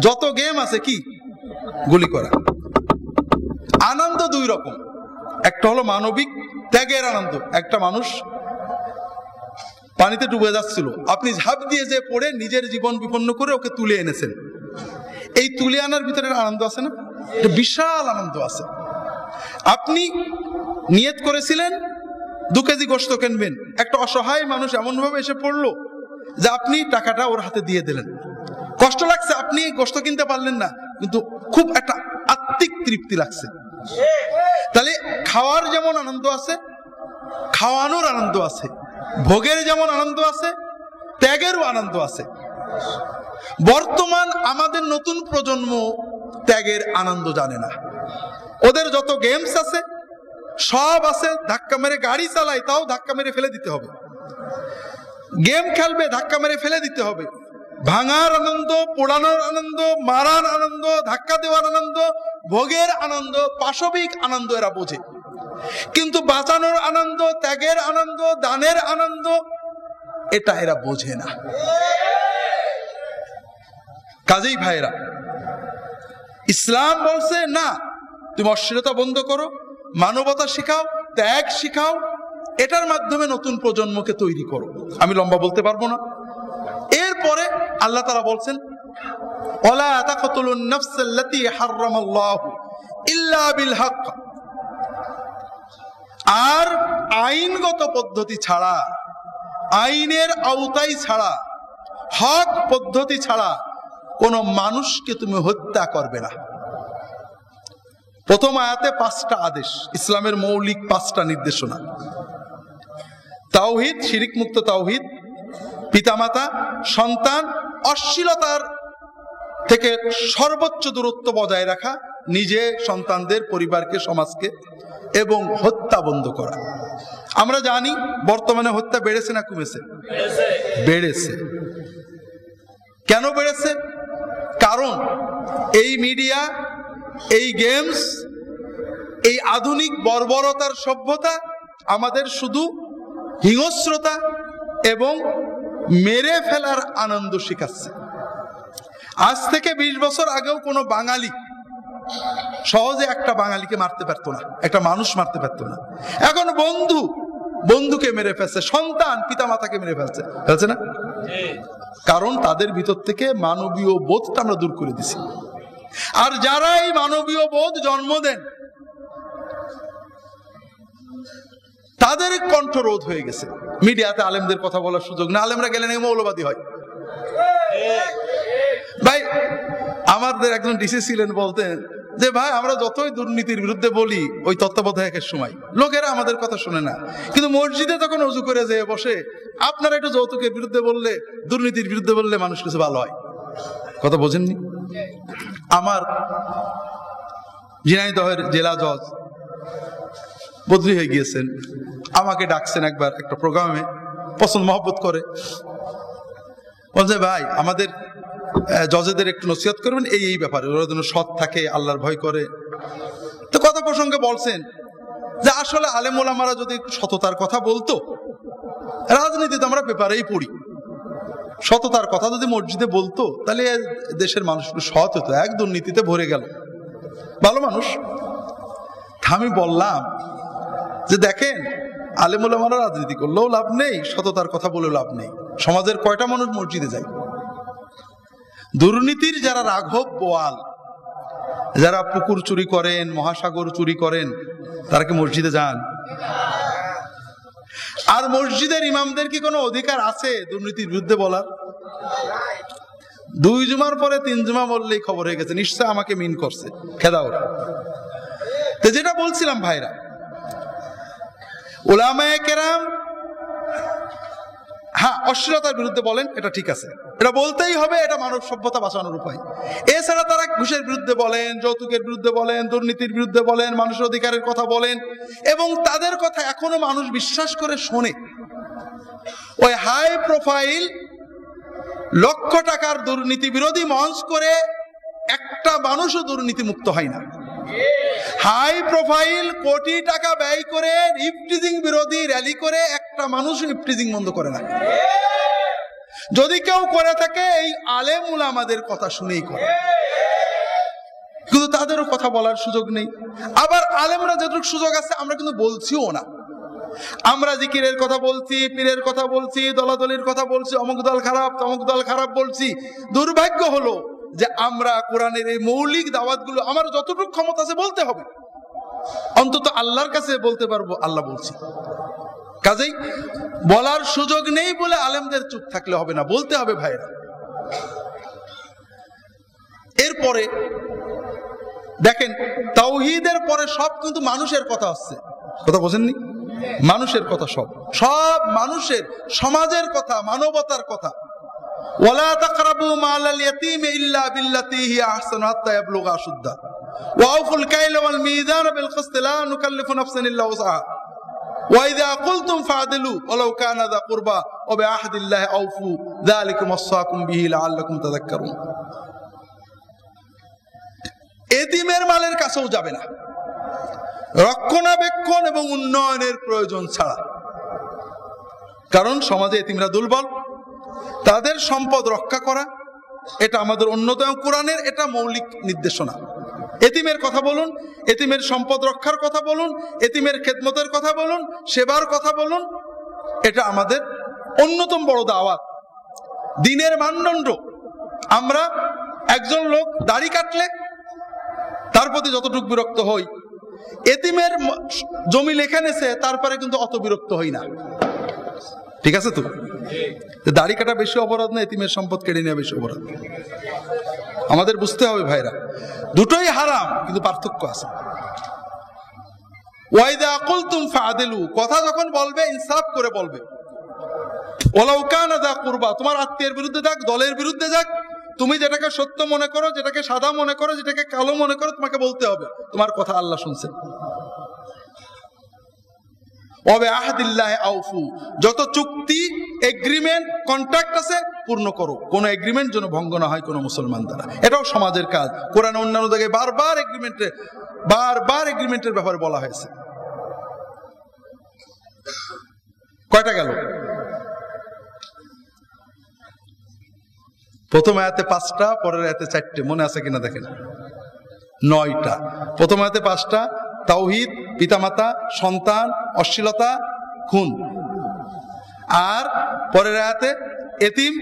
যত গেম আছে কি গুলি করা। আনন্দ 2 রকম, একটা হলো মানবিক ত্যাগের আনন্দ। একটা মানুষ পানিতে ডুবে যাচ্ছিল, আপনি ঝাঁপ দিয়ে যে পড়ে নিজের জীবন বিপন্ন করে ওকে তুলে এনেছেন। এই তুলে আনার ভিতরে আনন্দ আছে না? একটা বিশাল আনন্দ আছে। আপনি নিয়ত করেছিলেন 2 কেজি গোশত কিনবেন, একটা অসহায় মানুষ এমন ভাবে এসে পড়লো যে আপনি টাকাটা ওর হাতে দিয়ে দিলেন। কষ্ট লাগছে, আপনি গোশত কিনতে পারলেন না, কিন্তু খুব একটা আত্মিক তৃপ্তি লাগছে। তাহলে খাওয়ার যেমন আনন্দ আছে, খাওয়ানোর আনন্দ আছে, ভোগের যেমন আনন্দ আছে, ত্যাগেরও আনন্দ আছে। বর্তমান আমাদের নতুন প্রজন্ম ত্যাগের আনন্দ জানে না। ওদের যত গেমস আছে সব আছে, ধাক্কা মেরে গাড়ি চালায়, তাও ধাক্কা মেরে ফেলে দিতে হবে। গেম খেলবে, ধাক্কা মেরে ফেলে দিতে হবে। ভাঙার আনন্দ, পোড়ানোর আনন্দ, মারার আনন্দ, ধাক্কা দেওয়ার আনন্দ, ভোগের আনন্দ, পাশবিক আনন্দ এরা বোঝে। কিন্তু বাঁচানোর আনন্দ, ত্যাগের আনন্দ, দানের আনন্দ, এটা এরা বোঝে না। কাজেই ভাইরা, ইসলাম বলছে না, তুমি অশ্লীলতা বন্ধ করো, মানবতা শিখাও, ত্যাগ শিখাও, এটার মাধ্যমে নতুন প্রজন্মকে তৈরি করো। আমি লম্বা বলতে পারবো না। এরপরে আল্লাহ তাআলা বলছেন ওয়ালা তাকতুলুন নাফসাল্লাতী হারামাল্লাহু ইল্লা বিল হক, আর আইনগত পদ্ধতি ছাড়া, আইনের আওতায় ছাড়া, হক পদ্ধতি ছাড়া কোন মানুষকে তুমি হত্যা করবে না। প্রথম আয়াতে 5টা আদেশ, ইসলামের মৌলিক 5টা নির্দেশনা। তাওহীদ, শিরিক মুক্ত তাওহীদ, পিতামাতা, সন্তান, অশ্লীলতার থেকে সর্বোচ্চ দূরত্ব বজায় রাখা, নিজে, সন্তানদের, পরিবারকে, সমাজকে, এবং হত্যা বন্ধ করা। আমরা জানি বর্তমানে হত্যা বেড়েছে না কমেছে? বেড়েছে। কেন বেড়েছে? কারণ এই মিডিয়া, এই গেমস, এই আধুনিক বর্বরতার সভ্যতা আমাদের শুধু হিংস্রতা এবং মেরে ফেলার আনন্দ শিখাচ্ছে। আজ থেকে 20 বছর আগেও কোনো বাঙালি সহজে একটা বাঙালিকে মারতে পারতো না, একটা মানুষ মারতে পারতো না। এখন বন্ধুকে মেরে ফেলছে, সন্তান পিতামাতাকে মেরে ফেলছে না? কারণ তাদের ভিতর থেকে মানবীয় বোধটা আমরা দূর করে দিছি। আর যারা এই মানবীয় বোধ জন্ম দেন তাদের কণ্ঠরোধ হয়ে গেছে। মিডিয়াতে আলেমদের কথা বলার সুযোগ না, আলেমরা গেলে নাকি মৌলবাদী হয়। ভাই, আমাদের একজন ডিসি ছিলেন, বলতেন যে ভাই আমরা যতই দুর্নীতির বিরুদ্ধে বলি ওই তত্ত্বাবধায়কের সময় লোকেরা আমাদের কথা শুনে না, কিন্তু মসজিদে তখন ওযু করে যেয়ে বসে আপনারা একটু যৌতুকের বিরুদ্ধে বললে, দুর্নীতির বিরুদ্ধে বললে মানুষ কিছু ভালো হয়। কথা বোঝেননি? আমার ঝিনাইদহের জেলা জজ বদলি হয়ে গিয়েছেন, আমাকে ডাকছেন একবার একটা প্রোগ্রামে, পছন্দ মহব্বত করে, বলছে ভাই আমাদের জজেদের একটু নসিহত করবেন এই ব্যাপারে, ওরা যেন সৎ থাকে, আল্লাহর ভয় করে। তো কথা প্রসঙ্গে বলছেন যে আসলে আলেম ওলামারা যদি সততার কথা বলতো, রাজনীতিতে আমরা পেপারেই পড়ি, সততার কথা যদি মসজিদে বলতো তাহলে দেশের মানুষ সৎ হতো, এক দুর্নীতিতে ভরে গেল, ভালো মানুষ। আমি বললাম যে দেখেন, আলেম ওলামারা রাজনীতি করলেও লাভ নেই, সততার কথা বলেও লাভ নেই। সমাজের কয়টা মানুষ মসজিদে যায়? দুর্নীতির যারা রাঘব বোয়াল, যারা পুকুর চুরি করেন, মহাসাগর চুরি করেন, তারা কি মসজিদে যান? আর মসজিদের ইমামদের কি কোনো অধিকার আছে দুর্নীতির বিরুদ্ধে বলার? 2 জুমার পরে 3 জুমা বললেই খবর হয়ে গেছে, নিশ্চয় আমাকে মিন করছে, খেদাও। তো যেটা বলছিলাম ভাইরা, উলামায়ে কেরাম হ্যাঁ অশ্লীলতার বিরুদ্ধে বলেন, এটা ঠিক আছে, এটা বলতেই হবে, এটা মানব সভ্যতা বাঁচানোর উপায়। এছাড়া তারা ঘুষের বিরুদ্ধে বলেন, যৌতুকের বিরুদ্ধে বলেন, দুর্নীতির বিরুদ্ধে বলেন, মানুষের অধিকারের কথা বলেন, এবং তাদের কথা এখনো মানুষ বিশ্বাস করে শোনে। ওই হাই প্রোফাইল লক্ষ টাকার দুর্নীতি বিরোধী মঞ্চ করে একটা মানুষও দুর্নীতি মুক্ত হয় না। হাই প্রোফাইল কোটি টাকা ব্যয় করে ইফটিজিং বিরোধী র্যালি করে একটা মানুষ ইফটিজিং বন্ধ করে না। যদি কেউ করে থাকে এই আলেম উলামাদের কথা শুনেই করে, কিন্তু তাদেরও কথা বলার সুযোগ নেই। আবার আলেমরা যতটুকু সুযোগ আছে আমরা কিন্তু বলছিও না। আমরা জিকিরের কথা বলছি, পীরের কথা বলছি, দলাদলির কথা বলছি, অমুক দল খারাপ তমুক দল খারাপ বলছি। দুর্ভাগ্য হলো যে আমরা কোরআনের এই মৌলিক দাওয়াতগুলো আমার যতটুকু ক্ষমতা আছে বলতে হবে, অন্তত আল্লাহর কাছে বলতে পারবো আল্লাহ বলছি। কাজেই বলার সুযোগ নেই বলে আলেমদের চুপ থাকলে হবে না, বলতে হবে ভাইরা। এরপরে দেখেন, তাওহীদের পরে সব কিন্তু মানুষের কথা হচ্ছে, কথা বোঝেননি? মানুষের কথা, সব মানুষের, সমাজের কথা, মানবতার কথা। ওয়ালা তাকরাবু মালাল ইয়াতীমি ইল্লা বিল্লাতী হিয়া আহসানু হাত্তা ইয়াবলুগা আশুদ্দা ওয়া আউফুল কাইলা ওয়াল মিজানা বিল কিসতি লা নুকাল্লিফু নাফসান ইল্লা ওয়াসআহা ওয়া ইযা কুলতুম ফা'দিলু ওয়ালাউ কানা যা কুরবা ওয়া বিআহদিল্লাহি আউফু যালিকুম ওয়াসাকুম বিহি লাআল্লাকুম তাযাক্কারুন। এতিমের মালের কাছেও যাবে না রক্ষণাবেক্ষণ এবং উন্নয়নের প্রয়োজন ছাড়া, কারণ সমাজে এতিমরা দুর্বল, তাদের সম্পদ রক্ষা করা এটা আমাদের অন্যতম কোরআনের এটা মৌলিক নির্দেশনা। এতিমের কথা বলুন, এতিমের সম্পদ রক্ষার কথা বলুন, এতিমের খেদমতের কথা বলুন, সেবার কথা বলুন, এটা আমাদের অন্যতম বড় দাওয়াত। দ্বীনের মানদণ্ড আমরা একজন লোক দাড়ি কাটলে তার প্রতি যতটুকু বিরক্ত হই, এতিমের জমি লেখা নেছে তারপরে কিন্তু অত বিরক্ত হই না। ঠিক আছে তো? দাড়ি কাটা বেশি অপরাধ না, এতিমের সম্পদ কেড়ে নেওয়া বেশি অপরাধ? আমাদের বুঝতে হবে ভাইরা, দুটোই হারাম, কিন্তু পার্থক্য আছে। ওয়াইদা কুলতুম ফাআদিলু, কথা যখন বলবে ইনসাফ করে বলবে। ওয়ালাউ কানা যা কুরবা, তোমার আত্মীয়ের বিরুদ্ধে যাক, দলের বিরুদ্ধে যাক, তুমি যেটাকে সত্য মনে করো, যেটাকে সাদা মনে করো, যেটাকে কালো মনে করো, তোমাকে বলতে হবে তোমার কথা আল্লাহ শুনছেন। ওয়াবে আহদিল্লাহি আউফু, যত চুক্তি, এগ্রিমেন্ট, কন্ট্রাক্ট আছে পূর্ণ করো, কোনো এগ্রিমেন্ট যেন ভঙ্গ না হয় কোনো মুসলমান দ্বারা। এটাও সমাজের কাজ। কোরআনে অন্যান্য জায়গায় বারবার এগ্রিমেন্টের ব্যাপারে বলা হয়েছে। কয়টা গেল? প্রথম আয়াতে 5টা, পরের আয়াতে 4টে। মনে আছে কিনা দেখেন? 9টা। প্রথম আয়াতে 5টা, তাওহীদ, পিতামাতা, সন্তান, অশ্লীলতা, খুন। আর পরের আয়াতে এতিম,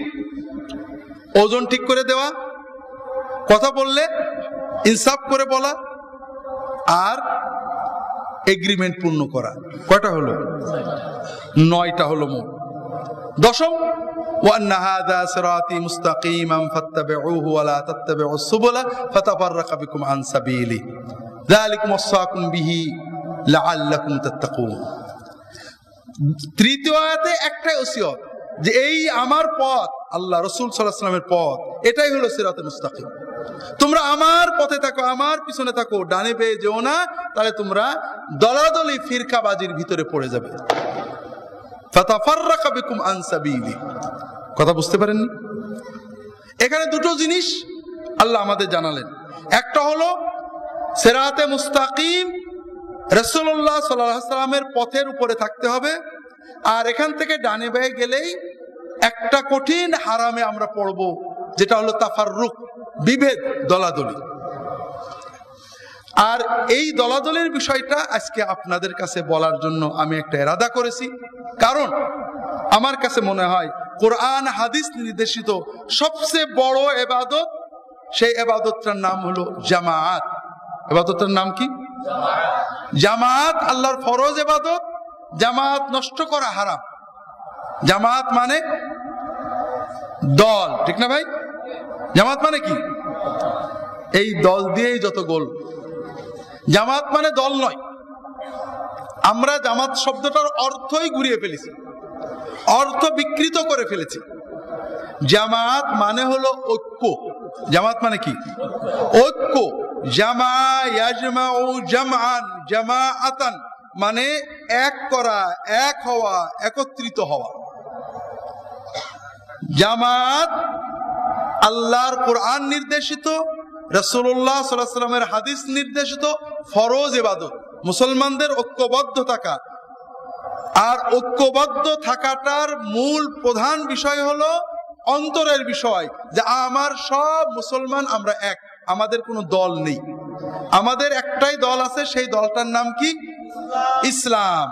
ওজন ঠিক করে দেওয়া, কথা বললে ইনসাফ করে বলা, আর এগ্রিমেন্ট পূর্ণ করা। কয়টা হলো? 9টা হলো মোট। দশম, ওয়ান্না হাযা সিরাতী মুস্তাকীমান ফাত্তাবিউহু ওয়া লা তাত্তাবিউস সুবুলা ফাতাফাররাকা বিকুম আন সাবিলি যালিকুম ওয়াসাকুম বিহি লাআল্লাকুম তাত্তাকুন। তৃতীয় আয়াতে একটাই ওসিয়ত, যে এই আমার পথ, আল্লাহ রাসূল সাল্লাল্লাহু আলাইহি ওয়াসাল্লামের পথ, এটাই হলো সিরাতে মুস্তাকিম। তোমরা আমার পথে থাকো, আমার পিছনে থাকো, ডানে বেয়ে যেও না, তাহলে তোমরা দলাদলি ফিরকাবাজির ভিতরে পড়ে যাবে। ফাতাফাররাকা বিকুম আন সাবিলি। কথা বুঝতে পারেননি? এখানে দুটো জিনিস আল্লাহ আমাদের জানালেন। একটা হলো সিরাতে মুস্তাকিম, রাসূলুল্লাহ সাল্লাল্লাহু আলাইহি ওয়াসাল্লামের পথের উপরে থাকতে হবে। আর এখান থেকে ডানে বায়ে গেলেই একটা কঠিন হারামে আমরা পড়ব, যেটা হলো তাফাররুক, বিভেদ, দলাদলি। আর এই দলাদলির বিষয়টা আজকে আপনাদের কাছে বলার জন্য আমি একটা ইরাদা করেছি। কারণ আমার কাছে মনে হয় কোরআন হাদিস নির্দেশিত সবচেয়ে বড় ইবাদত, সেই ইবাদতটার নাম হলো জামাত। ইবাদতটার নাম কি? জামাত আল্লাহর ফরজ ইবাদত। জামাত নষ্ট করা হারাম। জামাত মানে দল, ঠিক না ভাই? জামাত মানে কি? এই দল দিয়েই যত গোল। জামাত মানে দল নয়। আমরা জামাত শব্দটার অর্থই ঘুরিয়ে ফেলেছি, অর্থ বিকৃত করে ফেলেছি। জামাত মানে হলো ঐক্য। জামাত মানে কি? ঐক্য। জামা ইয়াজমাউ জামআন জামাআতান মানে এক করা, এক হওয়া, একত্রিত হওয়া। জামাত আল্লাহর কোরআন নির্দেশিত, রাসূলুল্লাহ সাল্লাল্লাহু আলাইহি ওয়াসাল্লামের হাদিস নির্দেশিত ফরজ ইবাদত। মুসলমানদের ঐক্যবদ্ধ থাকা। আর ঐক্যবদ্ধ থাকাটার মূল প্রধান বিষয় হলো অন্তরের বিষয়, যে আমার সব মুসলমান আমরা এক, আমাদের কোনো দল নেই। আমাদের একটাই দল আছে, সেই দলটার নাম কি? ইসলাম।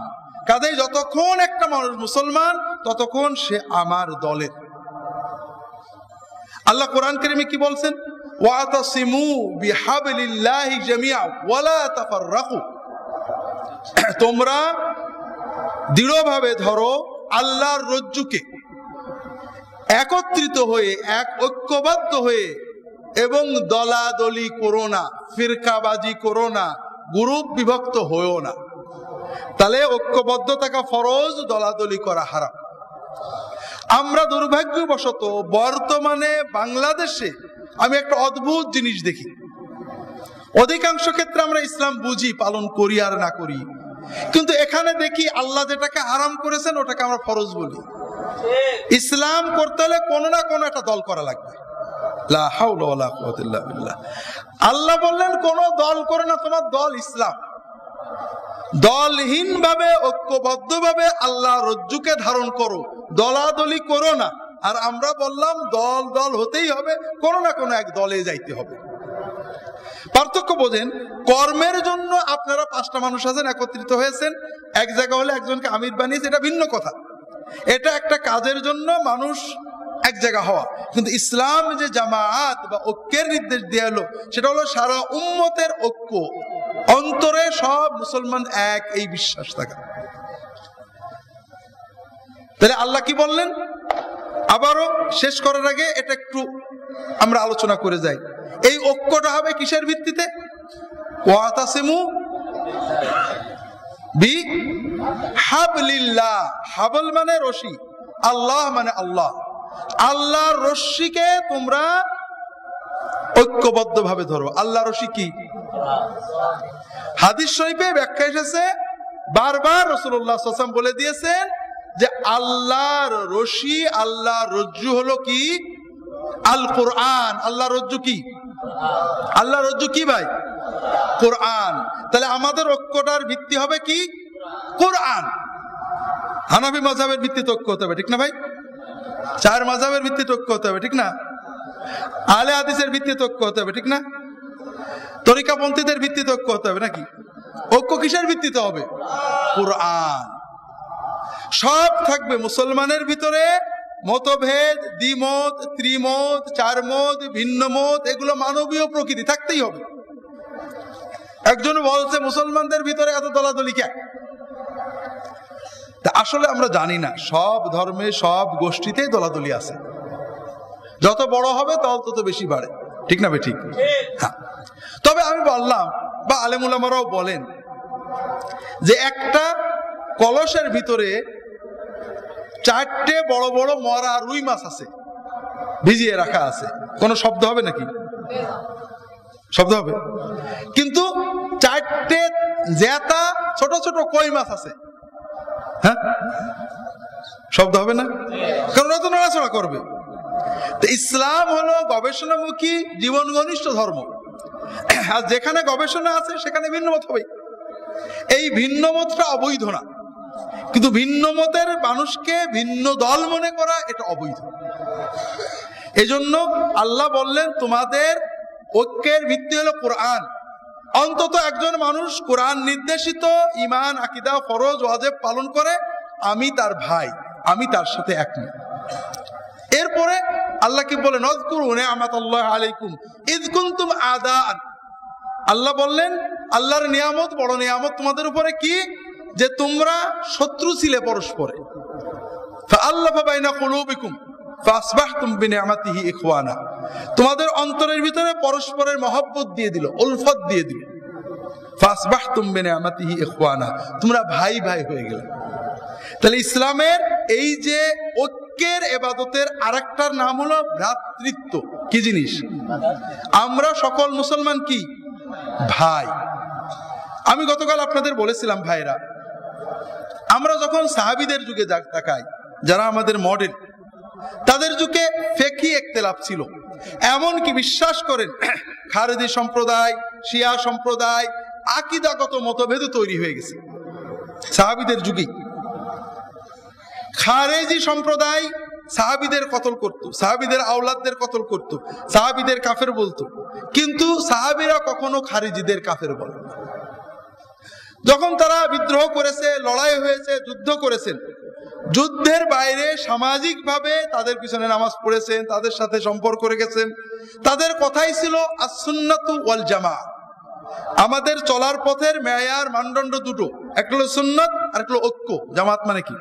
কাজেই যতক্ষণ একটা মানুষ মুসলমান, ততক্ষণ সে আমার দলের। আল্লাহ কোরআন কারীমে কি বলছেন? ওয়াতাসিমু বিহাবলিল্লাহি জামিআ ওয়ালা তাফাররাকু। তোমরা দৃঢ়ভাবে ধরো আল্লাহর রজ্জুকে, একত্রিত হয়ে, এক ঐক্যবদ্ধ হয়ে, এবং দলাদলি করো না, ফিরকাবাজি করো না, গ্রুপ বিভক্ত হয়েও না। তাহলে ঐক্যবদ্ধ থাকা ফরজ, দলাদলি করা হারাম। আমরা দুর্ভাগ্যবশত বর্তমানে বাংলাদেশে আমি একটা অদ্ভুত জিনিস দেখি। অধিকাংশ ক্ষেত্রে আমরা ইসলাম বুঝি, পালন করি আর না করি, কিন্তু এখানে দেখি আল্লাহ যেটাকে হারাম করেছেন ওটাকে আমরা ফরজ বলি। ইসলাম করতে হলে কোনো না কোনো একটা দল করা লাগবে। লা হাওলা ওয়ালা কুওয়াতা ইল্লা বিল্লাহ। আল্লাহ বললেন কোন দল করো না, তোমার দল ইসলাম। দলহীন ভাবে, ঐক্যবদ্ধ ভাবে আল্লাহ রজ্জুকে ধারণ করো, দলাদলি করো না। আর আমরা বললাম দল দল হতেই হবে, কোনো না কোনো এক দলে যাইতে হবে। পার্থক্য বোঝেন? কর্মের জন্য আপনারা 5টা মানুষ আছেন, একত্রিত হয়েছেন, এক জায়গা হলে একজনকে আমির বানিয়েছে, এটা ভিন্ন কথা। এটা একটা কাজের জন্য মানুষ এক জায়গা হওয়া। কিন্তু ইসলাম যে জামায়াত বা ঐক্যের নির্দেশ দেওয়া হলো, সেটা হলো সারা উম্মতের ঐক্য, অন্তরে সব মুসলমান এক, এই বিশ্বাস থাকা। তাহলে আল্লাহ কি বললেন? আবারও শেষ করার আগে এটা একটু আমরা আলোচনা করে যাই। এই ঐক্যটা হবে কিসের ভিত্তিতে? ওয়াতাসিমু বিহাবলিল্লাহ। হাবল মানে রশি, আল্লাহ মানে আল্লাহ। আল্লাহর রশ্মিকে তোমরা ঐক্যবদ্ধ ভাবে ধরো। আল্লাহ রশি কি? হাদিস শরীফে ব্যাখ্যা এসেছে, বারবার রাসূলুল্লাহ সাল্লাল্লাহু আলাইহি ওয়াসাল্লাম বলে দিয়েছেন যে আল্লাহর রশি, আল্লাহর রজ্জু হলো কি? আল কোরআন। আল্লাহর রজ্জু কি? আল্লাহর রজ্জু কি ভাই? কোরআন। তাহলে আমাদের ঐক্যটার ভিত্তি হবে কি? কোরআন। হানাফি মাযহাবের ভিত্তিতে ঐক্য হতে হবে, ঠিক না ভাই? চার মাযহাবের ভিত্তিতে ঐক্য হতে হবে, ঠিক না? আহলে হাদিসের ভিত্তিতে ঐক্য হতে হবে, ঠিক না? তরিকাপন্থীদের ভিত্তিতে ঐক্য হতে হবে নাকি? ঐক্য কিসের ভিত্তিতে হবে? কোরআন। সব থাকবে মুসলমানের ভিতরে মতভেদ, দ্বিমত, ত্রিমত, চারমত, ভিন্ন মত, এগুলো মানবীয় প্রকৃতি, থাকতেই হবে। একজন বলছে মুসলমানদের ভিতরে এত দলাদলি কেন? আসলে আমরা জানি না, সব ধর্মে সব গোষ্ঠীতেই দলাদলি আছে। যত বড় হবে তত বেশি বাড়ে, ঠিক না ভাই? ঠিক। হ্যাঁ, তবে আমি বললাম, বা আলেম উলামারাও বলেন, যে একটা কলসের ভিতরে 4টে বড় বড় মরা রুই মাছ আছে, ভিজিয়ে রাখা আছে, কোনো শব্দ হবে নাকি? শব্দ হবে। কিন্তু 4টে জেতা ছোট ছোট কই মাছ আছে, হ্যাঁ, শব্দ হবে না? কারণ ওরা তো নড়াচড়া করবে। তো ইসলাম হলো গবেষণামুখী, জীবন ঘনিষ্ঠ ধর্ম। আর যেখানে গবেষণা আছে সেখানে ভিন্ন মত হবে। এই ভিন্ন মতটা অবৈধ না, কিন্তু ভিন্ন মতের মানুষকে ভিন্ন দল মনে করা এটা অবৈধ। এজন্য আল্লাহ বললেন তোমাদের ঐক্যের ভিত্তি হলো কোরআন। অন্তত একজন মানুষ কোরআন নির্দেশিত ঈমান, আকীদা, ফরজ, ওয়াজিব পালন করে, আমি তার ভাই, আমি তার সাথে একমত। এরপরে আল্লাহ কি বলেন? আযকুরু নি'মাতাল্লাহি আলাইকুম ইয কুনতুম আদাআন। আল্লাহ বললেন আল্লাহর নিয়ামত, বড় নিয়ামত তোমাদের উপরে কি? যে তোমরা শত্রু ছিলে পরস্পরে। ফাআল্লাফা বাইনা কুলুবিকুম ফাসবাহতুম বিনি'মাতিহি ইখওয়ানা। তোমাদের অন্তরের ভিতরে পরস্পরের মহব্বত দিয়ে দিল, উলফত দিয়ে দিল। ফাসবাহতুম বিনি'মাতিহি ইখওয়ানা, তোমরা ভাই ভাই হয়ে গেলে। তাহলে ইসলামের এই যে ঐক্যের ইবাদতের আরেকটার নাম হলো ভ্রাতৃত্ব। কি জিনিস? আমরা সকল মুসলমান কি ভাই। আমি গতকাল আপনাদের বলেছিলাম ভাইরা, আমরা যখন সাহাবীদের যুগে তাকাই, যারা আমাদের মডেল, তাদের যুগে ফিকহি ইখতিলাফ ছিল। এমন কি বিশ্বাস করেন খারেজি সম্প্রদায়, শিয়া সম্প্রদায়, আকীদাগত মতভেদ তৈরি হয়ে গেছে সাহাবীদের যুগে। খারেজি সম্প্রদায় সাহাবীদের কতল করত, সাহাবীদের আওলাদদের কতল করত, সাহাবীদের কাফের বলতো, কিন্তু সাহাবীরা কখনো খারিজিদের কাফের বলে না। যখন তারা বিদ্রোহ করেছে, লড়াই হয়েছে, যুদ্ধ করেছেন, যুদ্ধের বাইরে সামাজিকভাবে তাদের পিছনে নামাজ পড়েছেন, তাদের সাথে সম্পর্ক রেখেছেন। তাদের কথাই ছিল আস-সুন্নাতু ওয়াল জামাআহ। আমাদের চলার পথের মেয়ার মানদণ্ড দুটো, একটা হলো সুন্নাত আর একটা হলো ঐক্য। জামাত মানে কি?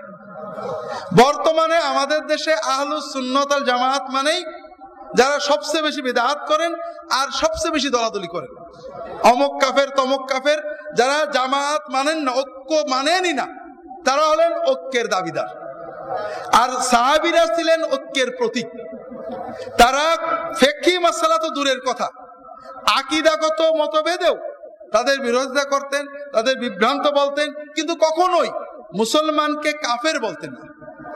বর্তমানে আমাদের দেশে আহলুস সুন্নাত ওয়াল জামাত মানেই যারা সবচেয়ে বেশি বিদআত করেন আর সবচেয়ে বেশি দলাদলি করেন। অমুক কাফের, তমুক কাফের, যারা জামাত মানেন না, ঐক্য মানেনই না, তারা হলেন ঐক্যের দাবিদার। আর সাহাবীরা ছিলেন ঐক্যের প্রতীক। তারা ফিকহি মাসআলা তো দূরের কথা, আকীদাগত মতভেদেও তাদের বিরোধিতা করতেন, তাদের বিভ্রান্ত বলতেন, কিন্তু কখনোই মুসলমানকে কাফের বলতেন না।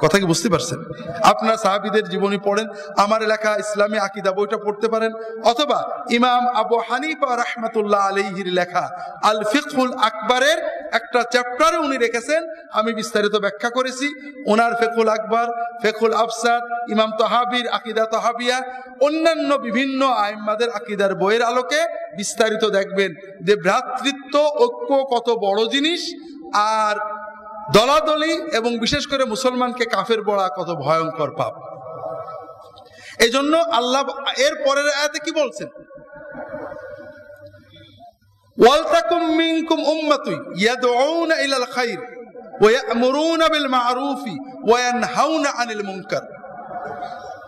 কথা কি বুঝতে পারছেন? আপনার সাহাবীদের জীবনী পড়েন, আমার লেখা ইসলামী আকীদা বইটা পড়তে পারেন, অথবা ইমাম আবু হানিফা রাহমাতুল্লাহ আলাইহির লেখা আল ফিকহুল আকবরের একটা চ্যাপ্টারে উনি রেখেছেন, আমি বিস্তারিত ব্যাখ্যা করেছি। ওনার ফিকহুল আকবর, ফিকহুল আফসাদ, ইমাম তাহাবীর আকীদা তাহাবিয়া, অন্যান্য বিভিন্ন আইম্মাদের আকীদার বইয়ের আলোকে বিস্তারিত দেখবেন যে ভ্রাতৃত্ব, ঐক্য কত বড় জিনিস, আর দলাদলি এবং বিশেষ করে মুসলমানকে কাফের বলা কত ভয়ঙ্কর পাপ। এই জন্য আল্লাহ এর পরের আয়াতে কি বলছেন, ওয়ালতাকুম মিনকুম উম্মাতুন ইয়াদউনা ইলাল খায়র ওয়া ইয়া'মুরুনা বিল মা'রুফি ওয়া ইয়ানহাউনা আনিল মুনকার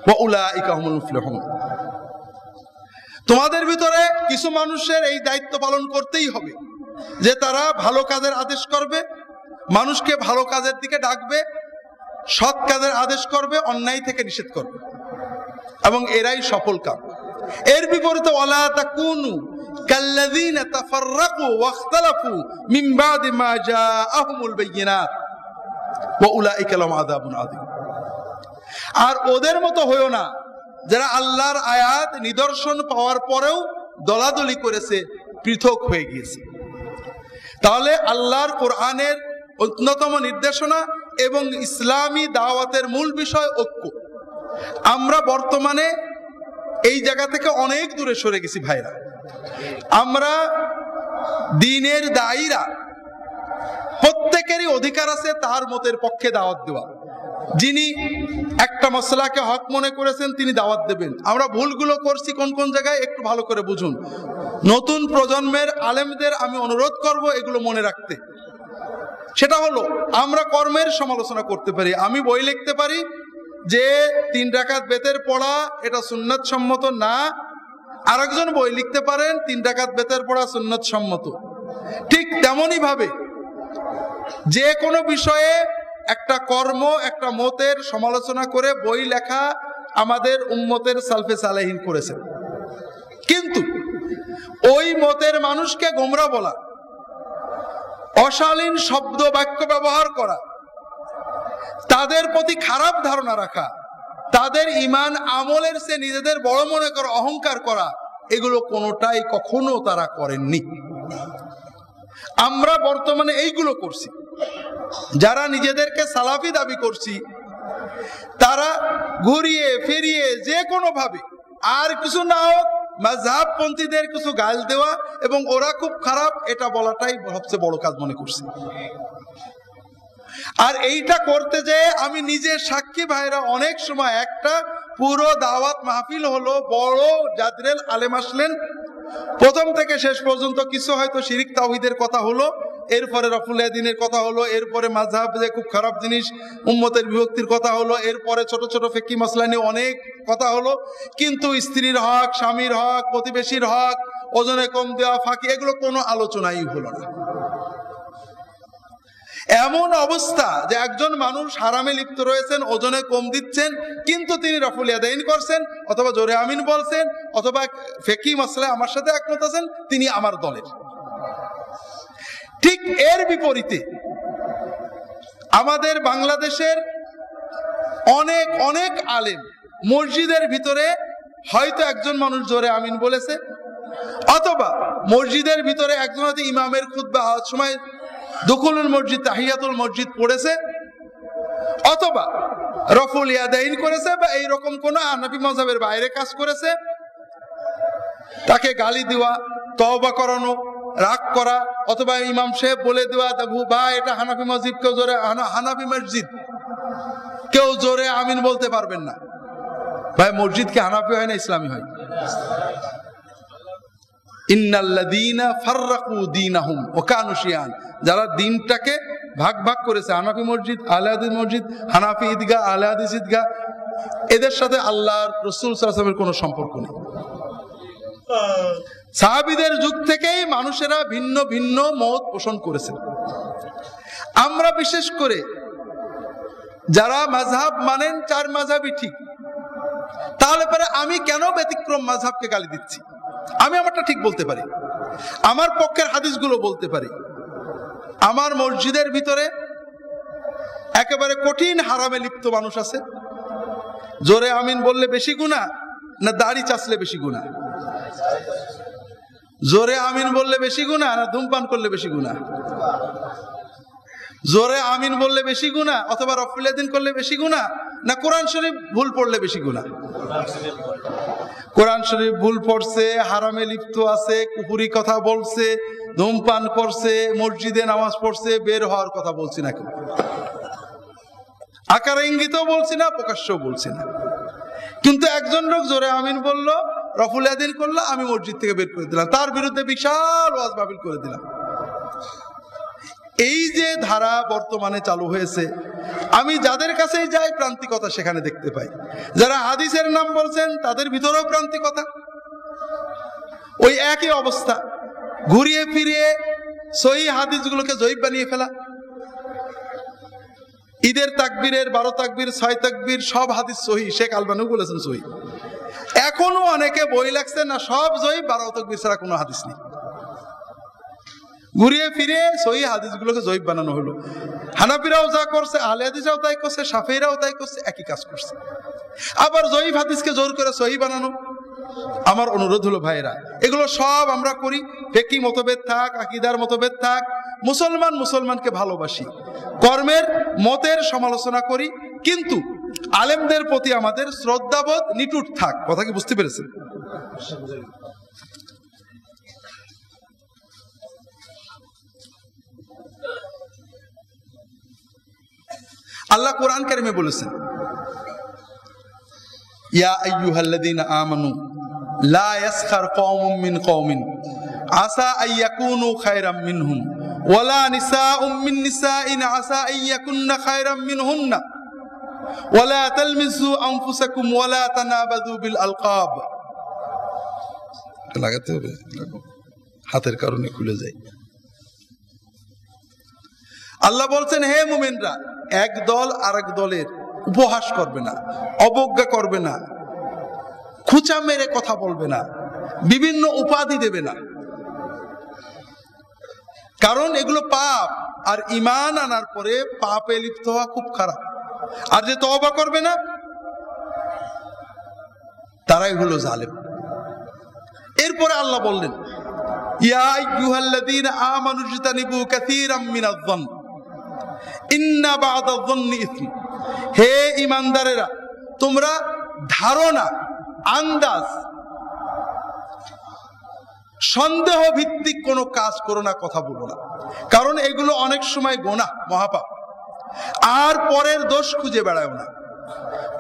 ওয়া উলাইকা হুমুল মুফলিহুন। তোমাদের ভিতরে কিছু মানুষের এই দায়িত্ব পালন করতেই হবে যে তারা ভালো কাজের আদেশ করবে, মানুষকে ভালো কাজের দিকে ডাকবে, সৎ কাজের আদেশ করবে, অন্যায় থেকে নিষেধ করবে, এবং এরাই সফল কাম। এর বিপরীতে ওয়ালা তাকুনু কাল্লাযীনা তাফাররাকু ওয়াখতালাফু মিন বাদি মা জাআহুমুল বায়িনাত ওয়া উলাইকা লাহুম আযাবুন আযীম। আর ওদের মতো হয়ো না যারা আল্লাহর আয়াত নিদর্শন পাওয়ার পরেও দলাদলি করেছে, পৃথক হয়ে গিয়েছে। তাহলে আল্লাহর কোরআনের অন্যতম নির্দেশনা এবং ইসলামী দাওয়াতের মূল বিষয় ঐক্য। আমরা বর্তমানে এই জায়গা থেকে অনেক দূরে সরে গেছি ভাইরা। আমরা দ্বীনের দায়ীরা প্রত্যেকেরই অধিকার আছে তার মতের পক্ষে দাওয়াত দেওয়া। যিনি একটা মসলাকে হক মনে করেছেন তিনি দাওয়াত দেবেন। আমরা ভুলগুলো করছি কোন কোন জায়গায় একটু ভালো করে বুঝুন। নতুন প্রজন্মের আলেমদের আমি অনুরোধ করব এগুলো মনে রাখতে। সেটা হলো, আমরা কর্মের সমালোচনা করতে পারি। আমি বই লিখতে পারি যে 3 রাকাত বেতের পড়া এটা সুন্নাত সম্মত না, আরেকজন বই লিখতে পারেন 3 রাকাত বেতের পড়া সুন্নাত সম্মত। ঠিক তেমনই ভাবে যে কোনো বিষয়ে একটা কর্ম একটা মতের সমালোচনা করে বই লেখা আমাদের উম্মতের সালফে সালেহিন করেছেন, কিন্তু ওই মতের মানুষকে গোমরা বলা, অশালীন শব্দ বাক্য ব্যবহার করা, তাদের প্রতি খারাপ ধারণা রাখা, তাদের ঈমান আমলের সে নিজেদের বড় মনে করা, অহংকার করা, এগুলো কোনোটাই কখনো তারা করেননি। আমরা বর্তমানে এইগুলো করছি। যারা নিজেদেরকে সালাফি দাবি করছি তারা ঘুরিয়ে ফিরিয়ে যে কোনো ভাবে আর কিছু না হোক মাযহাব পন্থীদের কিছু গাল দেওয়া এবং ওরা খুব খারাপ এটা বলাটাই সবচেয়ে বড় কাজ মনে করছি। আর এইটা করতে যেয়ে আমি নিজে সাক্ষী ভাইরা, অনেক সময় একটা পুরো দাওয়াত মাহফিল হলো, বড় জাদরেল আলেম আসলেন, প্রথম থেকে শেষ পর্যন্ত কিছু হয়তো শিরিক তাওহীদের কথা হলো, এরপরে রফুল দ্বীনের কথা হলো, এরপরে মাযহাব যে খুব খারাপ জিনিস উম্মতের বিভক্তির কথা হলো, এরপরে ছোট ছোট ফিকহি মাসলা নিয়ে অনেক কথা হলো, কিন্তু স্ত্রীর হক, স্বামীর হক, প্রতিবেশীর হক, ওজনে কম দেওয়া, ফাঁকি, এগুলো কোনো আলোচনাই হলো না। এমন অবস্থা যে একজন মানুষ হারামে লিপ্ত রয়েছেন, ওজনে কম দিচ্ছেন, কিন্তু তিনি রফুল ইয়াদাইন করছেন অথবা জোরে আমিন বলছেন অথবা ফিকহি মাসলায় আমার সাথে একমত আছেন, তিনি আমার দলের। ঠিক এর বিপরীতে আমাদের বাংলাদেশের অনেক অনেক আলেম মসজিদের ভিতরে হয়তো একজন মানুষ জোরে আমিন বলেছে, অথবা মসজিদের ভিতরে একজন হয়তো ইমামের খুতবা হওয়ার সময় দুখুলুল মসজিদ, তাহিয়াতুল মসজিদ পড়েছে, অথবা রফুল ইয়াদাইন করেছে, বা এইরকম কোন হানাফি মাযহাবের বাইরে কাজ করেছে, তাকে গালি দেওয়া, তওবা করানো, রাগ করা, অথবা ইমাম সাহেব বলে দেওয়া, দেখো ভাই এটা হানাফি মসজিদ, কেউ জোরে হানাফি মসজিদ কেউ জোরে আমিন বলতে পারবেন না। ভাই মসজিদ কি হানাফি হয় না ইসলামী হয়? ইন্নাল্লাযীনা ফাররাকু দীনাহুম ওয়া কানু শিয়ান, যারা দ্বীনটাকে ভাগ ভাগ করেছে, হানাফি মসজিদ, আহলে হাদিস মসজিদ, হানাফি ঈদগাহ, আহলে হাদিস ঈদগাহ, এদের সাথে আল্লাহর রাসূল সাল্লাল্লাহু আলাইহি ওয়াসাল্লামের কোনো সম্পর্ক নেই। সাহাবীদের যুগ থেকেই মানুষেরা ভিন্ন ভিন্ন মত পোষণ করেছেন। আমরা বিশেষ করে যারা মাযহাব মানেন 4 মাযহাবই ঠিক, তাহলে পরে আমি কেন ব্যতিক্রম মাযহাবকে গালি দিচ্ছি? আমি আমারটা ঠিক বলতে পারি, আমার পক্ষের হাদিসগুলো বলতে পারি। আমার মসজিদের ভিতরে একেবারে কঠিন হারামে লিপ্ত মানুষ আছে, জোরে আমিন বললে বেশি গুনাহ না দাড়ি চাচলে বেশি গুনাহ? জোরে আমিন বললে বেশি গুনাহ না ধূমপান করলে বেশি গুনাহ? জোরে আমিন বললে বেশি গুনাহ অথবা রফুল ইয়াদিন করলে বেশি গুনাহ না কোরআন শরীফ ভুল পড়লে বেশি গুনাহ? কোরআন শরীফ ভুল পড়ছে, হারামে লিপ্ত আছে, কুফরি কথা বলছে, ধূমপান করছে, মসজিদে নামাজ পড়ছে, বের হওয়ার কথা বলছি না, কেউ আকার ইঙ্গিতও বলছি না, প্রকাশ্যও বলছি না, কিন্তু একজন লোক জোরে আমিন বলল, রফুল ইয়াদিন করলো, আমি মসজিদ থেকে বের করে দিলাম, তার বিরুদ্ধে বিশাল ওয়াজ মাহফিল করে দিলাম। এই যে ধারা বর্তমানে চালু হয়েছে, আমি যাদের কাছেই যাই প্রান্তিকতা সেখানে দেখতে পাই। যারা হাদিসের নাম বলছেন তাদের ভিতরেও প্রান্তিকতা, ওই একই অবস্থা। ঘুরিয়ে ফিরিয়ে সহিহ হাদিসগুলোকে জয়ীফ বানিয়ে ফেলা। ঈদের তাকবীরের 12 তাকবীর 6 তাকবীর সব হাদিস সহিহ, শেখ আলবানিও বলেছেন সহিহ। এখনো অনেকে বই লাগছে না সব জয়ীফ, 12 তাকবীর ছাড়া কোনো হাদিস নেই। ঘুরিয়ে ফিরে সহিহ হাদিসগুলোকে জয়ীফ বানানো হলো। হানাফিরাও যা করছে, আহলে হাদিসরাও তাই করছে, শাফিঈরাও তাই করছে, একই কাজ করছে। আবার জয়ীফ হাদিসকে জোর করে সহিহ বানানো। আমার অনুরোধ হলো ভাইরা, এগুলো সব আমরা করি। ফিকহি মতভেদ থাক, আকীদার মতভেদ থাক, মুসলমানকে ভালোবাসি, কর্মের মতের সমালোচনা করি, কিন্তু আলেমদের প্রতি আমাদের শ্রদ্ধাবোধ নিটুট থাক। কথা কি বুঝতে পেরেছেন? আল্লাহ কোরআন কারিমে বলেছেন, ইয়া আইয়ুহাল্লাযীনা আমানু লা ইয়াসখার কওমুম মিন কওমিন আসা আইয়াকুনু খায়রাম মিনহুম ওয়ালা নিসাউম মিন নিসাইন আসা আইয়াকুন্না খায়রাম মিনহুন্না ওয়ালা তালমিজু আনফুসাকুম ওয়ালা তানাবাযু বিল আলকাব। লাগাতে হবে, হাতের কারণে খুলে যায়। আল্লাহ বলছেন, হে মুমিনরা, এক দল আরেক দলের উপহাস করবে না, অবজ্ঞা করবে না, খুঁচা মেরে কথা বলবে না, বিভিন্ন উপাধি দেবে না, কারণ এগুলো পাপ। আর ঈমান আনার পরে পাপে লিপ্ত হওয়া খুব খারাপ। আর যে তওবা করবে না তারাই হলো জালেম। এরপরে আল্লাহ বললেন, ইয়া আইয়ুহাল্লাযীনা আমানু ইজতানিবু কাসীরাম মিনায-যন্ন ইন্না বা'দায-যন্নি ইসম। হে ঈমানদারেরা, তোমরা ধারণা, আন্দাজ, সন্দেহ ভিত্তিক কোনো কাজ করো না, কথা বলো না, কারণ এগুলো অনেক সময় গুনাহ, মহাপাপ। আর পরের দোষ খুঁজে বেড়াও না।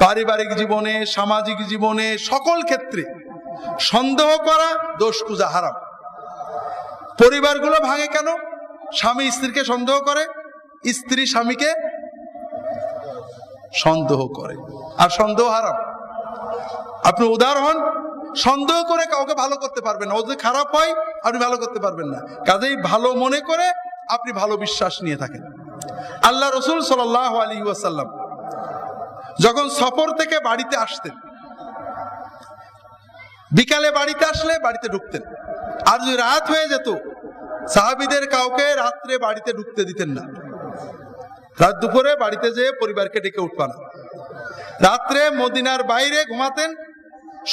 পারিবারিক জীবনে, সামাজিক জীবনে, সকল ক্ষেত্রে সন্দেহ করা, দোষ খুঁজা হারাম। পরিবারগুলো ভাঙে কেন? স্বামী স্ত্রীকে সন্দেহ করে, স্ত্রী স্বামীকে সন্দেহ করে, আর সন্দেহ হারাম। আপনি উদাহরণ, সন্দেহ করে কাউকে ভালো করতে পারবেন না, ও যদি খারাপ হয় আপনি ভালো করতে পারবেন না। কাজেই ভালো মনে করে আপনি ভালো বিশ্বাস নিয়ে থাকেন। আল্লাহ রসুল সাল্লাল্লাহু আলাইহি ওয়াসাল্লাম যখন সফর থেকে বাড়িতে আসতেন, বিকালে বাড়িতে আসলে বাড়িতে ঢুকতেন। আর যদি রাত হয়ে যেত, সাহাবীদের কাউকে রাত্রে বাড়িতে ঢুকতে দিতেন না। রাত দুপুরে বাড়িতে যেয়ে পরিবারকে ডেকে উঠবা না। রাত্রে মদিনার বাইরে ঘুমাতেন,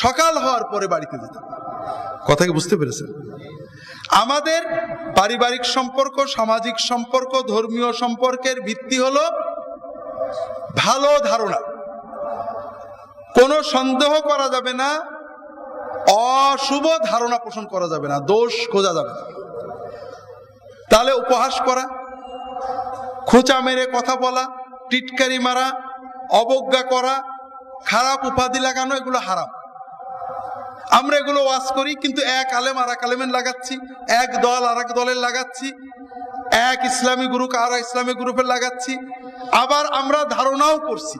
সকাল হওয়ার পরে বাড়িতে যেতেন। কথা কি বুঝতে পেরেছেন? আমাদের পারিবারিক সম্পর্ক, সামাজিক সম্পর্ক, ধর্মীয় সম্পর্কের ভিত্তি হলো ভালো ধারণা। কোনো সন্দেহ করা যাবে না, অশুভ ধারণা পোষণ করা যাবে না, দোষ খোঁজা যাবে না। তাহলে উপহাস করা, খোঁচা মেরে কথা বলা, টিটকারি মারা, অবজ্ঞা করা, খারাপ উপাধি লাগানো, এগুলো হারাম। আমরা এগুলো ওয়াজ করি, কিন্তু এক আলেম আর এক আলেমের লাগাচ্ছি, এক দল আর এক দলের লাগাচ্ছি, এক ইসলামী গ্রুপ আর ইসলামী গ্রুপের লাগাচ্ছি। আবার আমরা ধারণাও করছি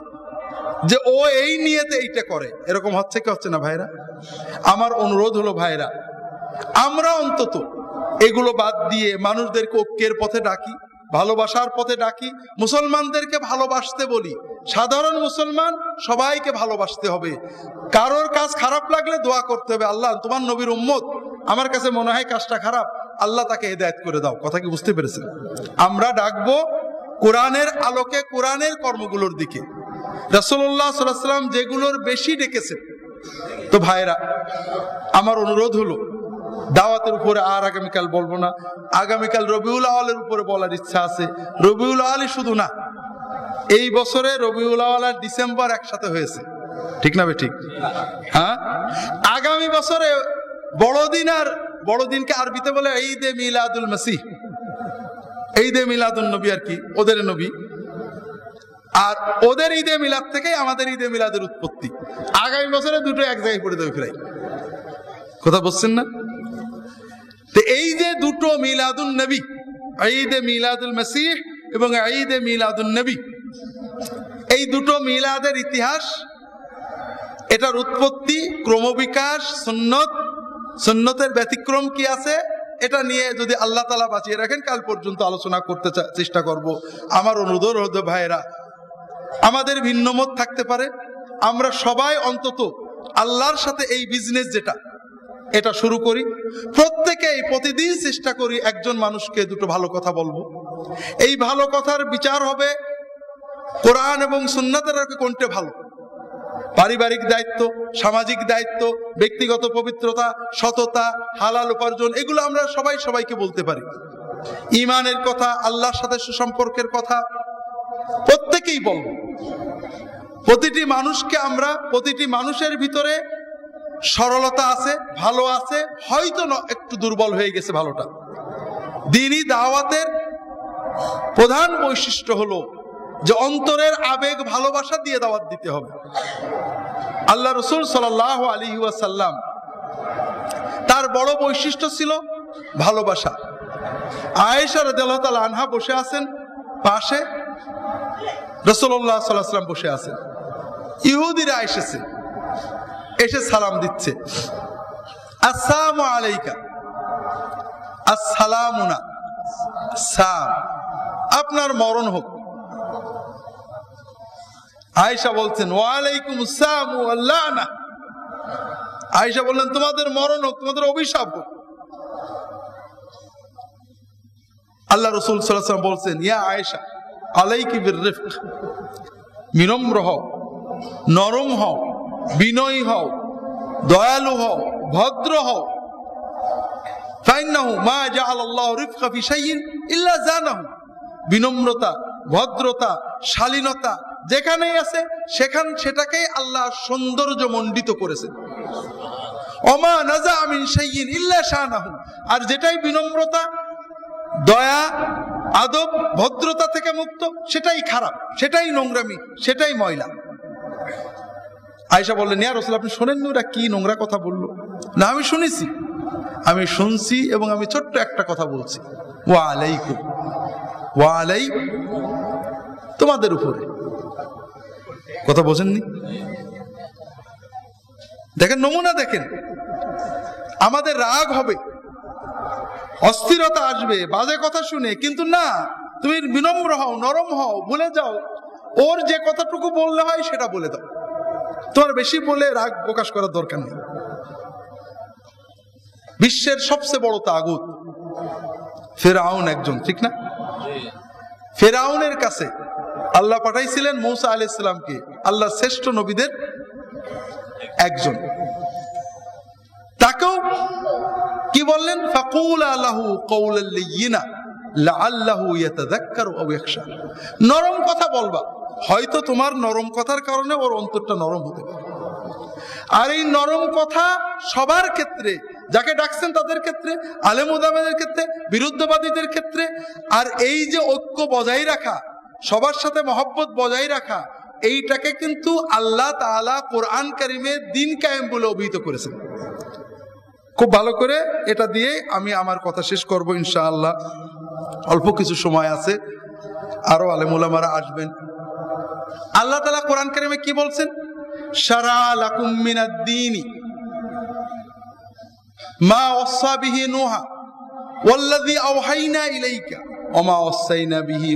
যে ও এই নিয়েতে এইটা করে। এরকম হচ্ছে কি হচ্ছে না ভাইরা? আমার অনুরোধ হলো ভাইরা, আমরা অন্তত এগুলো বাদ দিয়ে মানুষদেরকে ঐক্যের পথে ডাকি, ভালোবাসার পথে ডাকি, মুসলমানদেরকে ভালোবাসতে বলি। সাধারণ মুসলমান সবাইকে ভালোবাসতে হবে। কারোর কাজ খারাপ লাগলে দোয়া করতে হবে, আল্লাহ তোমার নবীর উম্মত, আমার কাছে মনে হয় কাজটা খারাপ, আল্লাহ তাকে হেদায়েত করে দাও। কথা কি বুঝতে পেরেছেন? আমরা ডাকবো কোরআনের আলোকে, কোরআনের কর্মগুলোর দিকে। রাসূলুল্লাহ সাল্লাল্লাহু আলাইহি ওয়াসাল্লাম যেগুলোর বেশি ডেকেছেন। তো ভাইরা, আমার অনুরোধ হলো, দাওয়াতের উপরে আর আগামীকাল বলবো না। আগামীকাল রবিউল আওয়ালের উপরে বলার ইচ্ছা আছে। রবিউল আওয়ালই শুধু না, এই বছরে রবিউল আওয়াল আর ডিসেম্বর একসাথে হয়েছে, ঠিক না? ঠিক। হ্যাঁ, আগামী বছরে বড়দিন, আর বড়দিনকে আরবিতে বলে ঈদে মিলাদুল মাসিহ, ঈদে মিলাদুন নবী, আর কি ওদের নবী। আর ওদের ঈদে মিলাদ থেকেই আমাদের ঈদে মিলাদের উৎপত্তি। আগামী বছরে দুটো এক জায়গায় পড়ে দেবে ফিরাই, কথা বলছেন না? তো এই যে দুটো মিলাদুন নবী, ঈদে মিলাদুল মাসিহ এবং ঈদে মিলাদুন নবী, এই দুটো মিলাদের ইতিহাস, এটার উৎপত্তি, ক্রমবিকাশ, সুন্নতের ব্যতিক্রম কি আছে, এটা নিয়ে যদি আল্লাহ তাআলা বাঁচিয়ে রাখেন কাল পর্যন্ত আলোচনা করতে চেষ্টা করব। আমার অনুরোধ ভাইয়েরা, আমাদের ভিন্ন মত থাকতে পারে, আমরা সবাই অন্তত আল্লাহর সাথে এই বিজনেস যেটা, এটা শুরু করি। প্রত্যেকেই প্রতিদিন চেষ্টা করি একজন মানুষকে দুটো ভালো কথা বলবো। এই ভালো কথার বিচার হবে কোরআন এবং সুন্নাতের কোনটা ভালো। পারিবারিক দায়িত্ব, সামাজিক দায়িত্ব, ব্যক্তিগত পবিত্রতা, সততা, হালাল উপার্জন, এগুলো আমরা সবাই সবাইকে বলতে পারি। ঈমানের কথা, আল্লাহর সাথে সুসম্পর্কের কথা প্রত্যেকেই বলবো। প্রতিটি মানুষকে আমরা, প্রতিটি মানুষের ভিতরে সরলতা আছে, ভালো আছে, হয়তো একটু দুর্বল হয়ে গেছে ভালোটা। দ্বীনি দাওয়াতের প্রধান বৈশিষ্ট্য হলো যে অন্তরের আবেগ, ভালোবাসা দিয়ে দাওয়াত দিতে হবে। আল্লাহ রাসূল সাল্লাল্লাহু আলাইহি ওয়াসাল্লাম, তার বড় বৈশিষ্ট্য ছিল ভালোবাসা। আয়েশা রাদিয়াল্লাহু তাআলা আনহা বসে আছেন পাশে, রাসূলুল্লাহ সাল্লাল্লাহু আলাইহি ওয়াসাল্লাম বসে আছেন। ইহুদিরা এসেছে, এসে সালাম দিচ্ছে, আসসালামু আলাইকা, আসসালামুনা, সাম, আপনার মরণ হোক। আয়েশা বলছেন ওয়ালাইকুম আসসালাম ওয়া লানা, আয়েশা বললেন তোমাদের মরণ হোক, তোমাদের অভিশাপ হোক। আল্লাহ রাসূল সাল্লাল্লাহু আলাইহি ওয়াসাল্লাম বলছেন ইয়া আয়েশা আলাইকি বিররিফক, বিনম্র হও, নরম হও, বিনয়ী হও, দয়ালু হও, ভদ্র হও। ফাইন্নাহু মা জাআলাল্লাহু রিফকা ফি শাইইন ইল্লা জানাহু, বিনম্রতা, ভদ্রতা, শালীনতা যেখানেই আছে সেটাকেই আল্লাহ সৌন্দর্য মণ্ডিত করেছেন। ওমা নাযা মিন শাইইন ইল্লা শানাহু, আর যেটাই বিনম্রতা, দয়া, আদব, ভদ্রতা থেকে মুক্ত সেটাই খারাপ, সেটাই নোংরামি, সেটাই ময়লা। আয়েশা বললেন ইয়া রাসূল, আপনি শোনেননি ওরা কি নোংরা কথা বললো? না, আমি শুনেছি, আমি শুনছি এবং আমি ছোট্ট একটা কথা বলছি, ওয়া আলাইকুম, ওয়া আলাই, তোমাদের উপরে। কথা বোঝেননি? দেখেন নমুনা, দেখেন আমাদের রাগ হবে, অস্থিরতা আসবে বাজে কথা শুনে, কিন্তু না, তুমি বিনম্র হও, নরম হও, ভুলে যাও, ওর যে কথাটুকু বললে হয় সেটা বলে দাও, তোমার বেশি বলে রাগ প্রকাশ করার দরকার নেই। বিশ্বের সবচেয়ে বড় তাগুত ফেরাউন একজন, ঠিক না? ফেরাউনের কাছে আল্লাহ পাঠাইছিলেন মূসা আলাইহিস সালামকে, আল্লাহর শ্রেষ্ঠ নবীদের একজন। তাকেও কি বললেন? ফাকুলা লাহু কওলাল লাইয়িনা লাআল্লাহু ইয়াতাযাক্কারু আও ইয়াখশা, নরম কথা বলবা, হয়তো তোমার নরম কথার কারণে ওর অন্তরটা নরম হতে পারে। আর এই নরম কথা সবার ক্ষেত্রে, যাকে ডাকছেন তাদের ক্ষেত্রে, আলেম ওলামাদের ক্ষেত্রে, বিরুদ্ধবাদীদের ক্ষেত্রে। আর এই যে ঐক্য বজায় রাখা, সবার সাথে মহব্বত বজায় রাখা, এইটাকে কিন্তু আল্লাহ তাআলা কোরআন কারিমে দ্বীন কায়েম বলে অভিহিত করেছেন। খুব ভালো করে এটা দিয়ে আমি আমার কথা শেষ করব ইনশাআল্লাহ। অল্প কিছু সময় আছে, আরো আলেম ওলামারা আসবেন। আল্লাহ তাআলা কোরআন কারিমে কি বলছেন? শারা লাকুম মিনাদ-দীনি মা ওয়াসা বিহি নূহা ওয়াল্লাযী আওহাইনা ইলাইকা ওয়া মা ওয়াসাইনা বিহি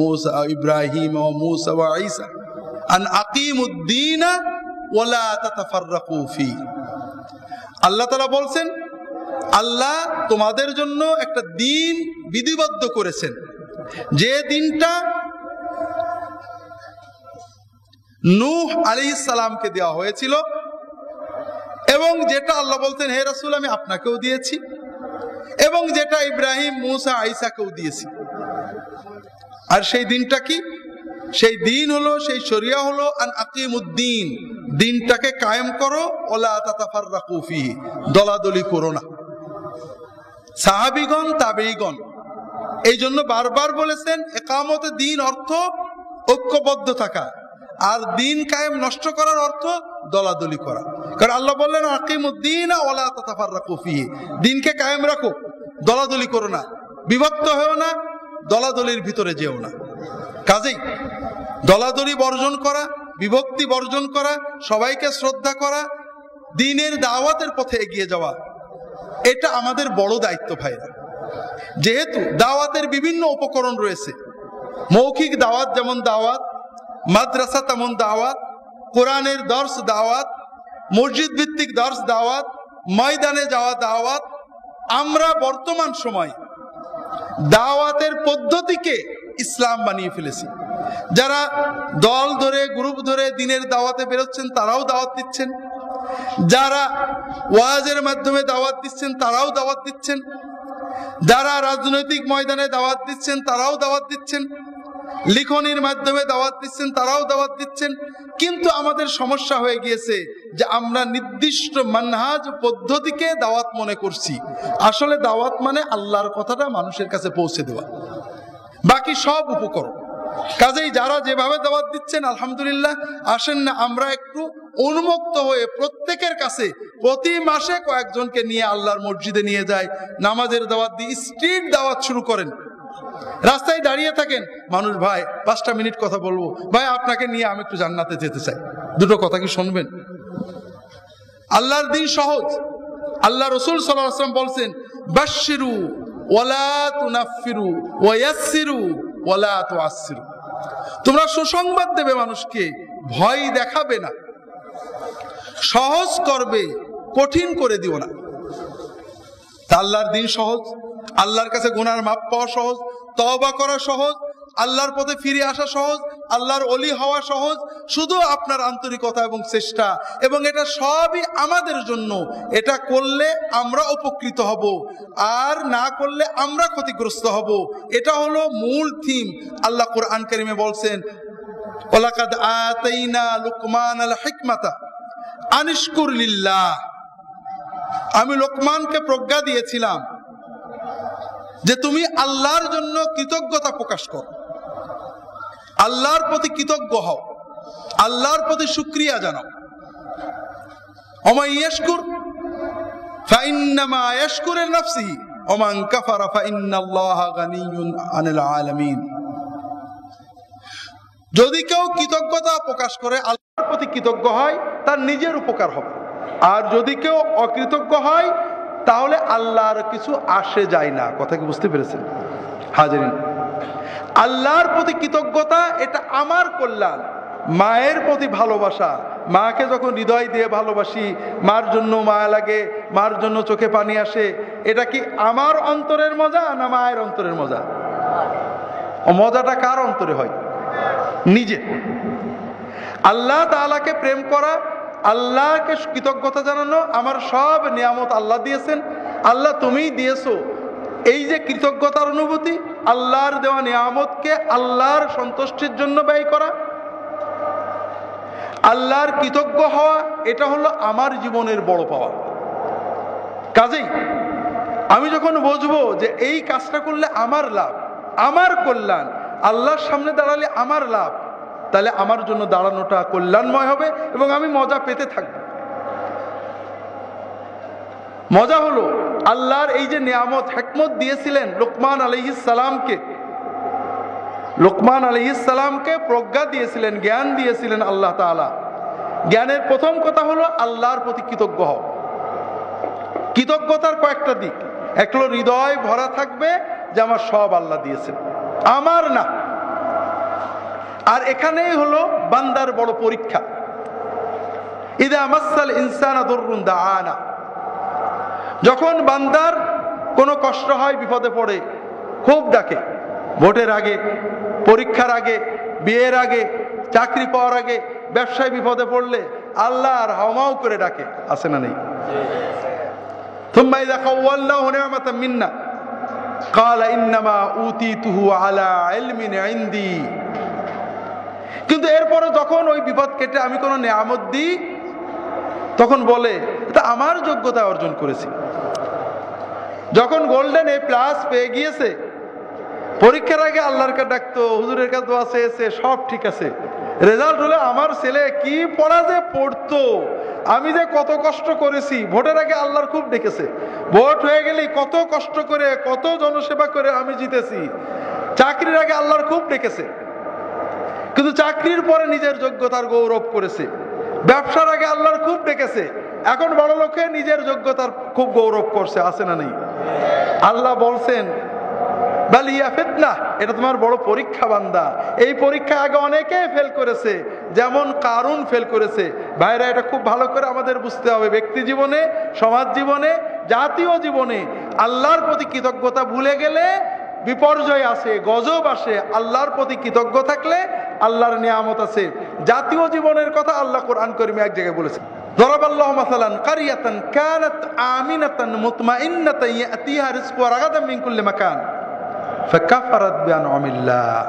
মূসা ইব্রাহিম ওয়া মূসা ওয়া ঈসা আন আকিমুদ-দীনা ওয়া লা তাতাফাররাকু ফি। আল্লাহ তাআলা বলছেন, আল্লাহ তোমাদের জন্য একটা দিন বিধিবদ্ধ করেছেন, যে দিনটা নূহ আলাইহিস সালামকে দেওয়া হয়েছিল, এবং যেটা আল্লাহ বলতেন হে রাসূল আমি আপনাকেও দিয়েছি, এবং যেটা ইব্রাহিম, মূসা, ঈসাকেও দিয়েছি। আর সেই দিনটা কি? সেই দিন হলো, সেই শরিয়া হলো আন আকিমুদ্দিন, দিনটাকে কায়েম করো, ওয়ালা তাতাফাররাকু ফিহি, দলাদলি করো না। সাহাবীগণ, তাবেঈগণ এই জন্য বারবার বলেছেন ইকামতে দ্বীন অর্থ ঐক্যবদ্ধ থাকা। আর দিন কায়েম নষ্ট করার অর্থ দলাদলি করা। কারণ আল্লাহ বললেন আকিমুদ্দিন ওয়ালা তাতাফাররাকু ফিহি, দিনকে কায়েম রাখো, দলাদলি করো না, বিভক্ত হও না, দলাদলির ভিতরে যেও না। কাজেই দলাদলি বর্জন করা, বিভক্তি বর্জন করা, সবাইকে শ্রদ্ধা করা, দ্বীনের দাওয়াতের পথে এগিয়ে যাওয়া, এটা আমাদের বড় দায়িত্ব ভাইরা। যেহেতু দাওয়াতের বিভিন্ন উপকরণ রয়েছে, মৌখিক দাওয়াত যেমন দাওয়াত, মাদ্রাসা তেমন দাওয়াত, কোরআনের দর্স দাওয়াত, মসজিদ ভিত্তিক দর্স দাওয়াত, ময়দানে যাওয়া দাওয়াত। আমরা বর্তমান সময় দাওয়াতের পদ্ধতিকে ইসলাম বানিয়ে ফেলেছি। যারা দল ধরে, গ্রুপ ধরে দ্বীনের দাওয়াতে বেরোচ্ছেন তারাও দাওয়াত দিচ্ছেন, যারা ওয়াজের মাধ্যমে দাওয়াত দিচ্ছেন তারাও দাওয়াত দিচ্ছেন, যারা রাজনৈতিক ময়দানে দাওয়াত দিচ্ছেন তারাও দাওয়াত দিচ্ছেন, লিখনির মাধ্যমে দাওয়াত দিচ্ছেন তারাও দাওয়াত দিচ্ছেন। কিন্তু আমাদের সমস্যা হয়ে গিয়েছে যে আমরা নির্দিষ্ট মানহাজ পদ্ধতিকে দাওয়াত মনে করছি। আসলে দাওয়াত মানে আল্লাহর কথাটা মানুষের কাছে পৌঁছে দেওয়া, বাকি সব উপকরণ। কাজেই যারা যেভাবে দাওয়াত দিচ্ছেন আলহামদুলিল্লাহ, আসেন না আমরা একটু উন্মুক্ত হয়ে প্রত্যেকের কাছে প্রতি মাসে কয়েকজনকে নিয়ে আল্লাহর মসজিদে নিয়ে যায়, নামাজের দাওয়াত দিয়ে স্ট্রিট দাওয়াত শুরু করেন। রাস্তায় দাঁড়িয়ে থাকেন মানুষ, ভাই 5টা মিনিট কথা বলবো, ভাই আপনাকে নিয়ে আমি একটু জান্নাতে যেতে চাই, দুটো কথা কি শুনবেন? আল্লাহর দ্বীন সহজ। আল্লাহ রাসূল সাল্লাল্লাহু আলাইহি ওয়াসাল্লাম বলছেন বাশশিরু ওয়ালা তুনাফিরু ওয়ায়াসসিরু ওয়ালা তুআসসিরু, তোমরা সুসংবাদ দেবে মানুষকে, ভয় দেখাবে না, সহজ করবে, কঠিন করে দিও না। আল্লাহর দ্বীন সহজ, আল্লাহর কাছে গুনার মাপ পাওয়া সহজ, তওবা করা সহজ, আল্লাহর পথে ফিরে আসা সহজ, আল্লাহর ওলি হওয়া সহজ, শুধু আপনার আন্তরিকতা এবং চেষ্টা। এবং এটা সবই আমাদের জন্য, এটা করলে আমরা উপকৃত হব, আর না করলে আমরা ক্ষতিগ্রস্ত হব। এটা হলো মূল থিম। আল্লাহ কোরআন কারীমে বলছেন ওয়ালাকাদ আতাইনা লুকমানাল হিকমাতা আনিশকুর লিল্লাহ, আমি লোকমানকে প্রজ্ঞা দিয়েছিলাম যে তুমি আল্লাহর জন্য কৃতজ্ঞতা প্রকাশ করো, আল্লাহর প্রতি কৃতজ্ঞ হও, আল্লাহর প্রতি শুকরিয়া জানাও। ওমান ইয়াশকুর ফাইন্নামা ইয়াশকুরু লিনাফসিহি ওমান কাফারা ফাইন্নাল্লাহা গানিয়্যুন আনিল আলামিন। যদি কেউ কৃতজ্ঞতা প্রকাশ করে, আল্লাহর প্রতি কৃতজ্ঞ হয়, তার নিজের উপকার হবে। আর যদি কেউ অকৃতজ্ঞ হয় তাহলে আল্লাহর কিছু আসে যায় না। কথা কি বুঝতে পেরেছেন হাজিরিন? আল্লাহর প্রতি কৃতজ্ঞতা এটা আমার কল্যাণ। মায়ের প্রতি ভালোবাসা, মাকে যখন হৃদয় দিয়ে ভালোবাসি, মার জন্য মায়া লাগে, মার জন্য চোখে পানি আসে, এটা কি আমার অন্তরের মজা না মায়ের অন্তরের মজা? মজাটা কার অন্তরে হয়? নিজে। আল্লাহ তাআলাকে প্রেম করা, আল্লাহকে কৃতজ্ঞতা জানানো, আমার সব নিয়ামত আল্লাহ দিয়েছেন, আল্লাহ তুমিই দিয়েছো, এই যে কৃতজ্ঞতার অনুভূতি, আল্লাহর দেওয়া নিয়ামতকে আল্লাহর সন্তুষ্টির জন্য ব্যয় করা, আল্লাহর কৃতজ্ঞ হওয়া, এটা হলো আমার জীবনের বড় পাওয়া। কাজেই আমি যখন বুঝবো যে এই কাজটা করলে আমার লাভ, আমার কল্যাণ, আল্লাহর সামনে দাঁড়ালে আমার লাভ, তাহলে আমার জন্য দাঁড়ানোটা কল্যাণময় হবে এবং আমি মজা পেতে থাকব। মজা হলো আল্লাহর এই যে নিয়ামত হিকমত দিয়েছিলেন লোকমান আলাইহিস সালামকে, লোকমান আলাইহিস সালামকে প্রজ্ঞা দিয়েছিলেন, জ্ঞান দিয়েছিলেন আল্লাহ তাআলা। জ্ঞানের প্রথম কথা হলো আল্লাহর প্রতি কৃতজ্ঞ হও। কৃতজ্ঞতার কয়েকটা দিক, এক হলো হৃদয় ভরা থাকবে যে আমার সব আল্লাহ দিয়েছেন, আমার না। আর এখানেই হলো বান্দার বড় পরীক্ষা। ইদা মাসাল ইনসানা দুররুন দাআনা, যখন বান্দার কোনো কষ্ট হয়, বিপদে পড়ে, খুব ডাকে। ভোটের আগে, পরীক্ষার আগে, বিয়ের আগে, চাকরি পাওয়ার আগে, ব্যবসায় বিপদে পড়লে আল্লাহ আর হাওমাও করে ডাকে, আছে না নেই? থুম্মা ইযা খাওয়াল্লাহু নি'মাতাম মিন্না ক্বালা ইন্নামা উতীতুহু আলা ইলমিন ইনদি। কিন্তু এরপরে যখন ওই বিপদ কেটে আমি কোনো নিয়ামত দিই, তখন বলে এটা আমার যোগ্যতায় অর্জন করেছি। যখন গোল্ডেন A+ পেয়ে গিয়েছে, পরীক্ষার আগে আল্লাহর কাছে ডাকতো, হুজুরের কাছে দোয়া চেয়েছে, সব ঠিক আছে। রেজাল্ট হলে আমার ছেলে কি পড়া যে পড়তো, আমি যে কত কষ্ট করেছি। ভোটের আগে আল্লাহর খুব ডেকেছে, ভোট হয়ে গেলেই কত কষ্ট করে কত জনসেবা করে আমি জিতেছি। চাকরির আগে আল্লাহর খুব ডেকেছে, কিন্তু চাকরির পরে নিজের যোগ্যতার গৌরব করেছে। ব্যবসার আগে আল্লাহর খুব ডেকেছে, এখন বড় লোকে নিজের যোগ্যতার খুব গৌরব করছে। আছে না নেই? আল্লাহ বলছেন বালিয়া ফিতনা, এটা তোমার বড় পরীক্ষা বান্দা। এই পরীক্ষা আগে অনেকে ফেল করেছে, যেমন কারুন ফেল করেছে। ভাইরা, এটা খুব ভালো করে আমাদের বুঝতে হবে। ব্যক্তি জীবনে, সমাজ জীবনে, জাতীয় জীবনে আল্লাহর প্রতি কৃতজ্ঞতা ভুলে গেলে বিপর্যয় আসে, গজব আসে। আল্লাহর প্রতি কৃতজ্ঞ থাকলে আল্লাহর নিয়ামত আছে। জাতীয় জীবনের কথা আল্লাহ কোরআন কারীমে এক জায়গায় বলেছেন, দরাবাল্লাহু মাসালান কারিয়াতান কানাত আমিনাতান মুতমাইন্নাতান ইয়াতিহা রিজকুহা রাগাদাম মিন কুল্লি মাকান ফাকাফারাত বিআনআমিল্লাহ।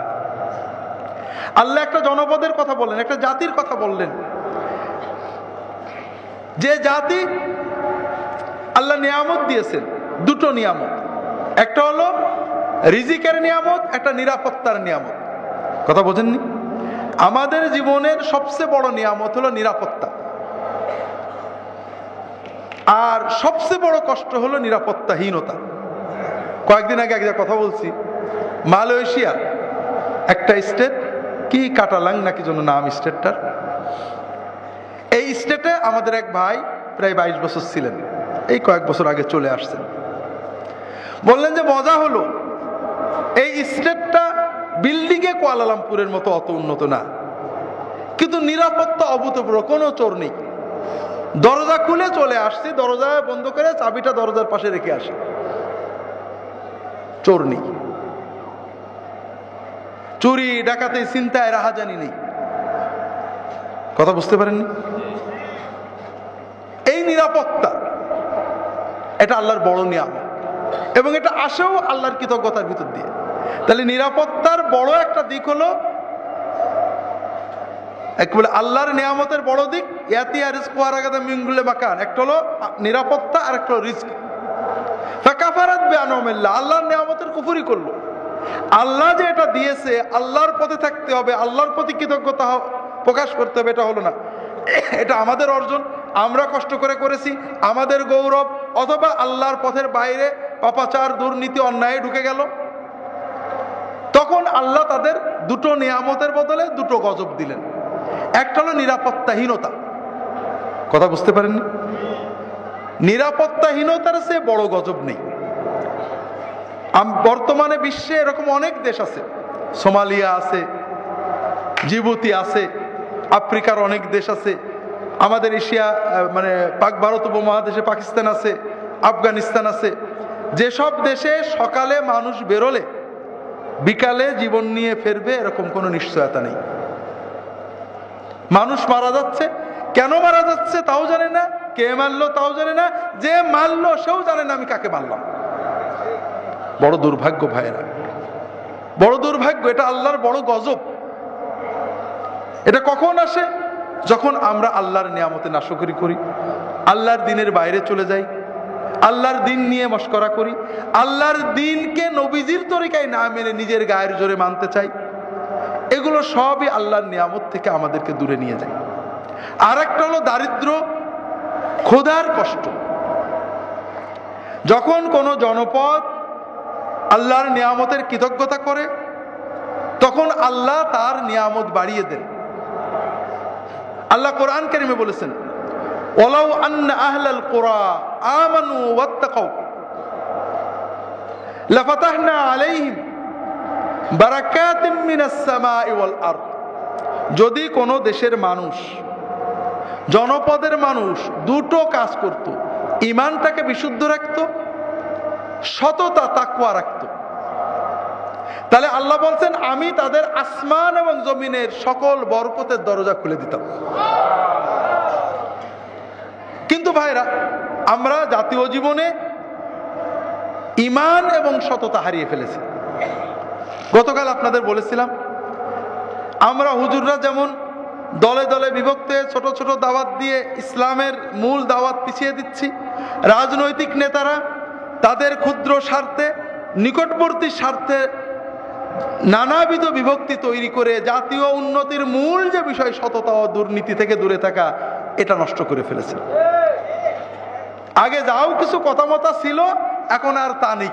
আল্লাহ একটা জনপদের কথা বললেন, একটা জাতির কথা বললেন, যে জাতি আল্লাহ নিয়ামত দিয়েছেন। দুটো নিয়ামত, একটা হলো রিজিকের নিয়ামত, একটা নিরাপত্তার নিয়ামত। কথা বোঝেননি? আমাদের জীবনের সবচেয়ে বড় নিয়ামত হলো নিরাপত্তা, আর সবচেয়ে বড় কষ্ট হলো নিরাপত্তাহীনতা। কয়েকদিন আগে একটা কথা বলছি, মালয়েশিয়া একটা স্টেট, কি কাটালাং নাকি জন্য নাম স্টেটটার, এই স্টেটে আমাদের এক ভাই প্রায় 22 বছর ছিলেন, এই কয়েক বছর আগে চলে আসছেন। বললেন যে মজা হলো, এই স্টেটটা বিল্ডিংয়ে কুয়ালালামপুরের মতো অত উন্নত না, কিন্তু নিরাপত্তা অভূতপূর্ব, কোনো চোর নেই। দরজা খুলে চলে আসছি, দরজা বন্ধ করে চাবিটা দরজার পাশে রেখে আসি, চোর নেই, চুরি ডাকাতি চিন্তায় রাহাজানি নেই। কথা বুঝতে পারেননি? এই নিরাপত্তা, এটা আল্লাহর বড় নিয়ামত, এবং এটা আসেও আল্লাহর কৃতজ্ঞতার ভিতর দিয়ে। তাহলে নিরাপত্তার বড় একটা দিক হলো, বলে আল্লাহর নিয়ামতের বড় দিক ইয়াতিয়া রিজকুহা রাগাদাম মিন কুল্লি মাকান, একটা হলো নিরাপত্তা আর একটা হলো রিজক। ফাকাফারাত বিআনআমিল্লাহ, আল্লাহর নিয়ামতের কুফরি করলো। আল্লাহ যে এটা দিয়েছে, আল্লাহর পথে থাকতে হবে, আল্লাহর প্রতি কৃতজ্ঞতা প্রকাশ করতে হবে, এটা হলো না। এটা আমাদের অর্জন, আমরা কষ্ট করে করেছি, আমাদের গৌরব। অথবা আল্লাহর পথের বাইরে পাপাচার, দুর্নীতি, অন্যায় ঢুকে গেল, তখন আল্লাহ তাদের দুটো নিয়ামতের বদলে দুটো গজব দিলেন। একটা হলো নিরাপত্তাহীনতা। কথা বুঝতে পারেননি? নিরাপত্তাহীনতার চেয়ে বড় গজব নেই। বর্তমানে বিশ্বে এরকম অনেক দেশ আছে, সোমালিয়া আছে, জিবুতি আছে, আফ্রিকার অনেক দেশ আছে, আমাদের এশিয়া মানে পাক ভারত উপমহাদেশে পাকিস্তান আছে, আফগানিস্তান আছে। যেসব দেশে সকালে মানুষ বেরোলে বিকালে জীবন নিয়ে ফিরবে এরকম কোনো নিশ্চয়তা নেই। মানুষ মারা যাচ্ছে, কেন মারা যাচ্ছে তাও জানে না, কে মারলো তাও জানে না, যে মারলো সেও জানে না আমি কাকে মারলাম। বড় দুর্ভাগ্য ভাইয়েরা, বড় দুর্ভাগ্য। এটা আল্লাহর বড় গজব। এটা কখন আসে? যখন আমরা আল্লাহর নিয়ামতে নাশকরি করি, আল্লাহর দিনের বাইরে চলে যাই, আল্লাহর দিন নিয়ে মশকরা করি, আল্লাহর দিনকে নবীজির তরিকায় না মেনে নিজের গায়ের জোরে মানতে চাই। এগুলো সবই আল্লাহর নিয়ামত থেকে আমাদেরকে দূরে নিয়ে যায়। আর একটা হলো দারিদ্র, ক্ষুধার কষ্ট। যখন কোনো জনপদ আল্লাহর নিয়ামতের কৃতজ্ঞতা করে, তখন আল্লাহ তার নিয়ামত বাড়িয়ে দেন। আল্লাহ কোরআন কারীমে বলেছেন, ওয়ালাউ আন্না আহলাল কুরা আমানু ওয়াত্তাকাউ লাফাতাহনা আলাইহিম বারাকাতিম মিনাস সামাই ওয়াল আরদ। যদি কোনো দেশের মানুষ, জনপদের মানুষ দুটো কাজ করত, ঈমানটাকে বিশুদ্ধ রাখত, সততা তাকওয়া রাখত, তাহলে আল্লাহ বলছেন আমি তাদের আসমান এবং জমিনের সকল বরকতের দরজা খুলে দিতাম। কিন্তু ভাইরা, আমরা জাতীয় জীবনে ঈমান এবং সততা হারিয়ে ফেলেছি। গতকাল আপনাদের বলেছিলাম, আমরা হুজুররা যেমন দলে দলে বিভক্ত, ছোট ছোট দাওয়াত দিয়ে ইসলামের মূল দাওয়াত পিছিয়ে দিচ্ছি, রাজনৈতিক নেতারা তাদের ক্ষুদ্র স্বার্থে, নিকটবর্তী স্বার্থে নানাবিধ বিভক্তি তৈরি করে জাতীয় উন্নতির মূল যে বিষয় সততা ও দুর্নীতি থেকে দূরে থাকা, এটা নষ্ট করে ফেলেছে। আগে যাও কিছু কথামতা ছিল, এখন আর তা নেই।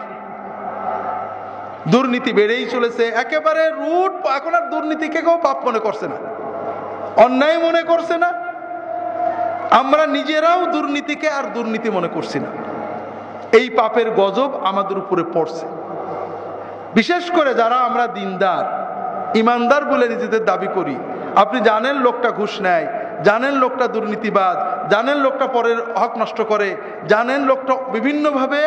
দুর্নীতি বেড়েই চলেছে একেবারে রুট। এখন আর দুর্নীতিকে কেউ পাপ মনে করছে না, অন্যায় মনে করছে না। আমরা নিজেরাও দুর্নীতিকে আর দুর্নীতি মনে করছি না। এই পাপের গজব আমাদের উপরে পড়ছে। বিশেষ করে যারা আমরা দিনদার ইমানদার বলে নিজেদের দাবি করি, আপনি জানেন লোকটা ঘুষ নেয়, জানেন লোকটা দুর্নীতিবাজ, জানেন লোকটা পরের হক নষ্ট করে, জানেন লোকটা বিভিন্নভাবে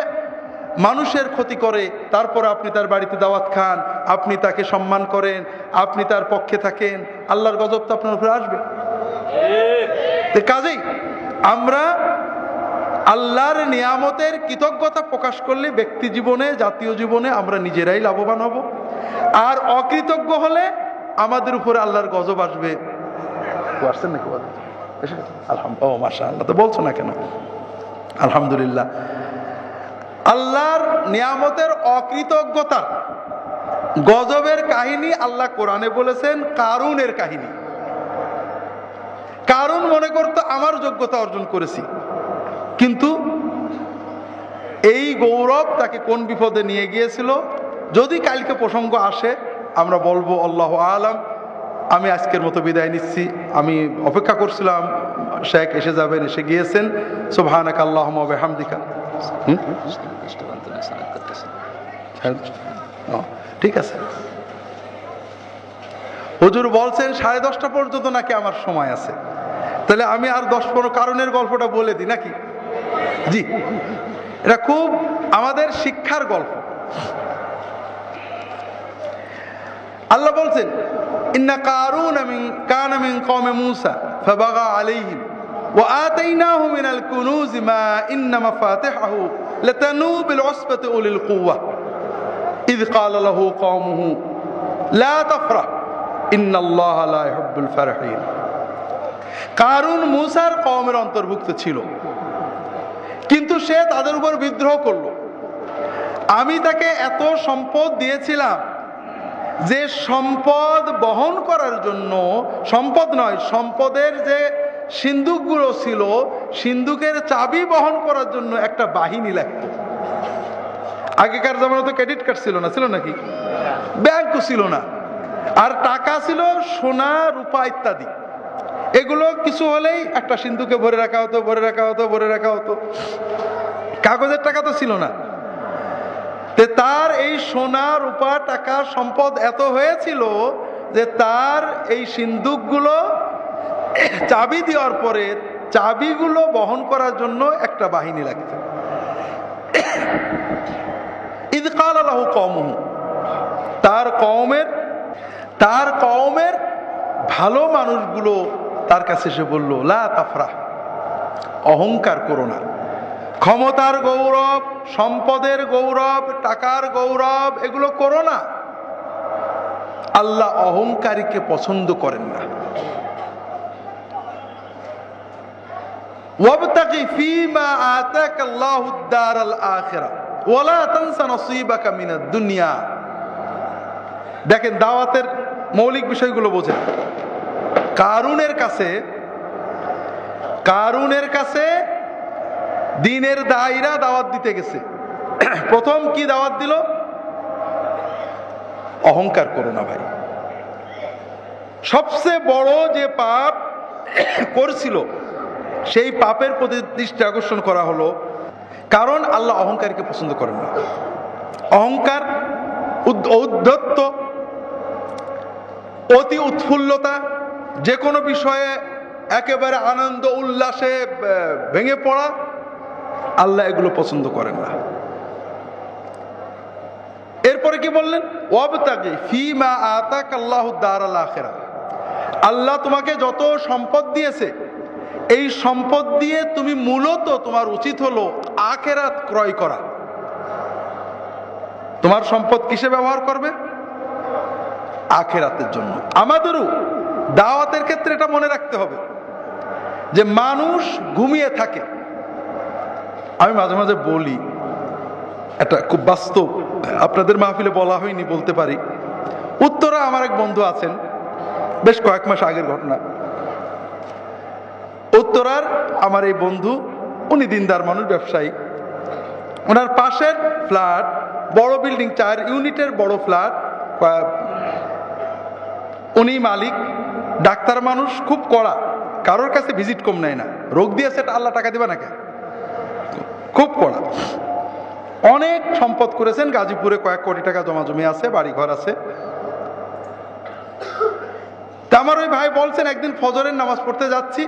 মানুষের ক্ষতি করে, তারপর আপনি তার বাড়িতে দাওয়াত খান, আপনি তাকে সম্মান করেন, আপনি তার পক্ষে থাকেন, আল্লাহর গজব তো আপনার উপরে আসবে। কাজেই আমরা আল্লাহর নিয়ামতের কৃতজ্ঞতা প্রকাশ করলে ব্যক্তি জীবনে, জাতীয় জীবনে আমরা নিজেরাই লাভবান হব। আর অকৃতজ্ঞ হলে আমাদের উপরে আল্লাহর গজব আসবে। আসছেন নাকি? আলহামদুলিল্লাহ, মাশাআল্লাহ। তো বলছো না কেন? আলহামদুলিল্লাহ। আল্লাহর নিয়ামতের অকৃতজ্ঞতা গজবের কাহিনী আল্লাহ কোরআনে বলেছেন কারুনের কাহিনী। কারুন মনে করতো আমার যোগ্যতা অর্জন করেছি, কিন্তু এই গৌরব তাকে কোন বিপদে নিয়ে গিয়েছিল যদি কালকে প্রসঙ্গ আসে আমরা বলবো আল্লাহু আলাম। আমি আজকের মতো বিদায় নিচ্ছি। আমি অপেক্ষা করছিলাম শেখ এসে যাবেন, এসে গিয়েছেন। সুবহানাকা আল্লাহুম্মা ওয়া বিহামদিকা। ঠিক আছে, হুজুর বলছেন 10:30 পর্যন্ত নাকি আমার সময় আছে। তাহলে আমি আর 10-15 কারণের গল্পটা বলে দিই নাকি? জি, এটা খুব আমাদের শিক্ষার গল্প। আল্লাহ বলছেন ইন্না কারুন কানা মিন কওমে মূসা ফাবাগা আলাইহিম ওয়া আতাইনাহু মিনাল কুনুজ মা ইন্না মাফাতিহাহু লাতানু বিল উসবাতি উলিল কুওয়া ইয ক্বালা লাহু কওমুহু লা তাফরাহ ইন্নাল্লাহা লা ইউহিব্বুল ফারিহিন। কারুন মূসার কওমের অন্তর্ভুক্ত ছিল, কিন্তু সে তাদের উপর বিদ্রোহ করলো। আমি তাকে এত সম্পদ দিয়েছিলাম যে সম্পদ বহন করার জন্য, সম্পদ নয়, সম্পদের যে সিন্ধুকগুলো ছিল, সিন্ধুকের চাবি বহন করার জন্য একটা বাহিনী লাগতো। আগেকার জামানায় তো ক্রেডিট কার্ড ছিল না, ছিল নাকি? ব্যাংকও ছিল না। আর টাকা ছিল সোনা, রূপা ইত্যাদি। এগুলো কিছু হলেই একটা সিন্ধুকে ভরে রাখা হতো, ভরে রাখা হতো, ভরে রাখা হতো। কাগজের টাকা তো ছিল না। তার এই সোনা, রূপা, টাকা, সম্পদ এত হয়েছিল যে তার এই সিন্ধুকগুলো চাবি দেওয়ার পরে চাবিগুলো বহন করার জন্য একটা বাহিনী লাগতো। ইয ক্বালা লাহু কওমুহু, তার কওমের ভালো মানুষগুলো তার কাছে এসে বলল লা তাফরাহ, অহংকার করো না। ক্ষমতার গৌরব, সম্পদের গৌরব, টাকার গৌরব এগুলো করো না। আল্লাহ অহংকারীকে পছন্দ করেন না। ওয়াবতাগি ফীমা আতাকাল্লাহুদ দারাল আখিরাহ ওয়া লা তানসা নসীবাকা মিনাদ দুনিয়া। দেখেন দাওয়াতের মৌলিক বিষয়গুলো বোঝেন। কারুনের কাছে দিনের দায়ীরা দাওয়াত দিতে গেছে। প্রথম কি দাওয়াত দিল? অহংকার করো না ভাই। সবচেয়ে বড় যে পাপ করছিল সেই পাপের প্রতি দৃষ্টি আকর্ষণ করা হলো, কারণ আল্লাহ অহংকারীকে পছন্দ করেন না। অহংকার, ঔদ্ধত্য, অতি উৎফুল্লতা, যে কোনো বিষয়ে একেবারে আনন্দ উল্লাসে ভেঙে পড়া, আল্লাহ এগুলো পছন্দ করেন না। এরপরে কি বললেন? ওয়াবতাগি ফীমা আতাকাল্লাহুদ দারাল আখিরাহ। আল্লাহ তোমাকে যত সম্পদ দিয়েছে, এই সম্পদ দিয়ে তুমি মূলত তোমার উচিত হলো আখিরাত ক্রয় করা। তোমার সম্পদ কিসে ব্যবহার করবে? আখিরাতের জন্য। আমাদেরও দাওয়াতের ক্ষেত্রে এটা মনে রাখতে হবে যে মানুষ ঘুমিয়ে থাকে। আমি মাঝে মাঝে বলি, এটা খুব বাস্তব, আপনাদের মাহফিলে বলা হয়নি, বলতে পারি। উত্তরা আমার এক বন্ধু আছেন, বেশ কয়েক মাস আগের ঘটনা। উত্তরার আমার এই বন্ধু, উনি দিনদার মানুষ, ব্যবসায়ী। ওনার পাশের ফ্ল্যাট, বড় বিল্ডিং, 4 ইউনিটের বড় ফ্ল্যাট, উনি মালিক, ডাক্তার মানুষ, খুব কড়া, কারোর কাছে ভিজিট কম নেয় না। রোগ দিয়েছে আল্লাহ টাকা দিবা নাকি, খুব কড়া। অনেক সম্পদ করেছেন, গাজীপুরে কয়েক কোটি টাকা জমা জমি আছে, বাড়ি ঘর আছে। তা আমার ওই ভাই বলছেন, একদিন ফজরের নামাজ পড়তে যাচ্ছি,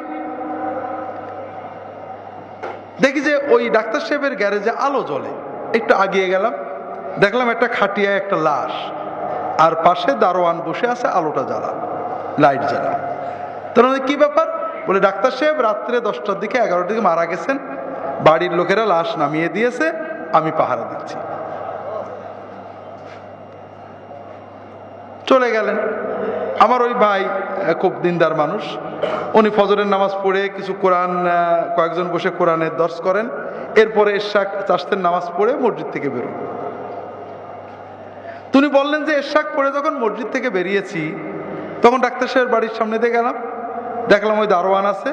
দেখি যে ওই ডাক্তার সাহেবের গ্যারেজে আলো জ্বলে। একটু আগিয়ে গেলাম, দেখলাম একটা খাটিয়ায় একটা লাশ, আর পাশে দারোয়ান বসে আছে, আলোটা জ্বালা, লাইট জ্বালা। তাহলে কি ব্যাপার? বলে ডাক্তার সাহেব রাত্রে 10টার দিকে 11টার দিকে মারা গেছেন, বাড়ির লোকেরা লাশ নামিয়ে দিয়েছে, আমি পাহারা দিচ্ছি। চলে গেলেন। আমার ওই ভাই খুব দিনদার মানুষ, উনি ফজরের নামাজ পড়ে কিছু কোরআন, কয়েকজন বসে কোরআনের দর্শ করেন, এরপরে এশাক চাষতের নামাজ পড়ে মসজিদ থেকে বেরোন। তিনি বললেন যে এশাক পড়ে যখন মসজিদ থেকে বেরিয়েছি, তখন ডাক্তার সাহেবের বাড়ির সামনে দিয়ে গেলাম, দেখলাম ওই দারোয়ান আছে,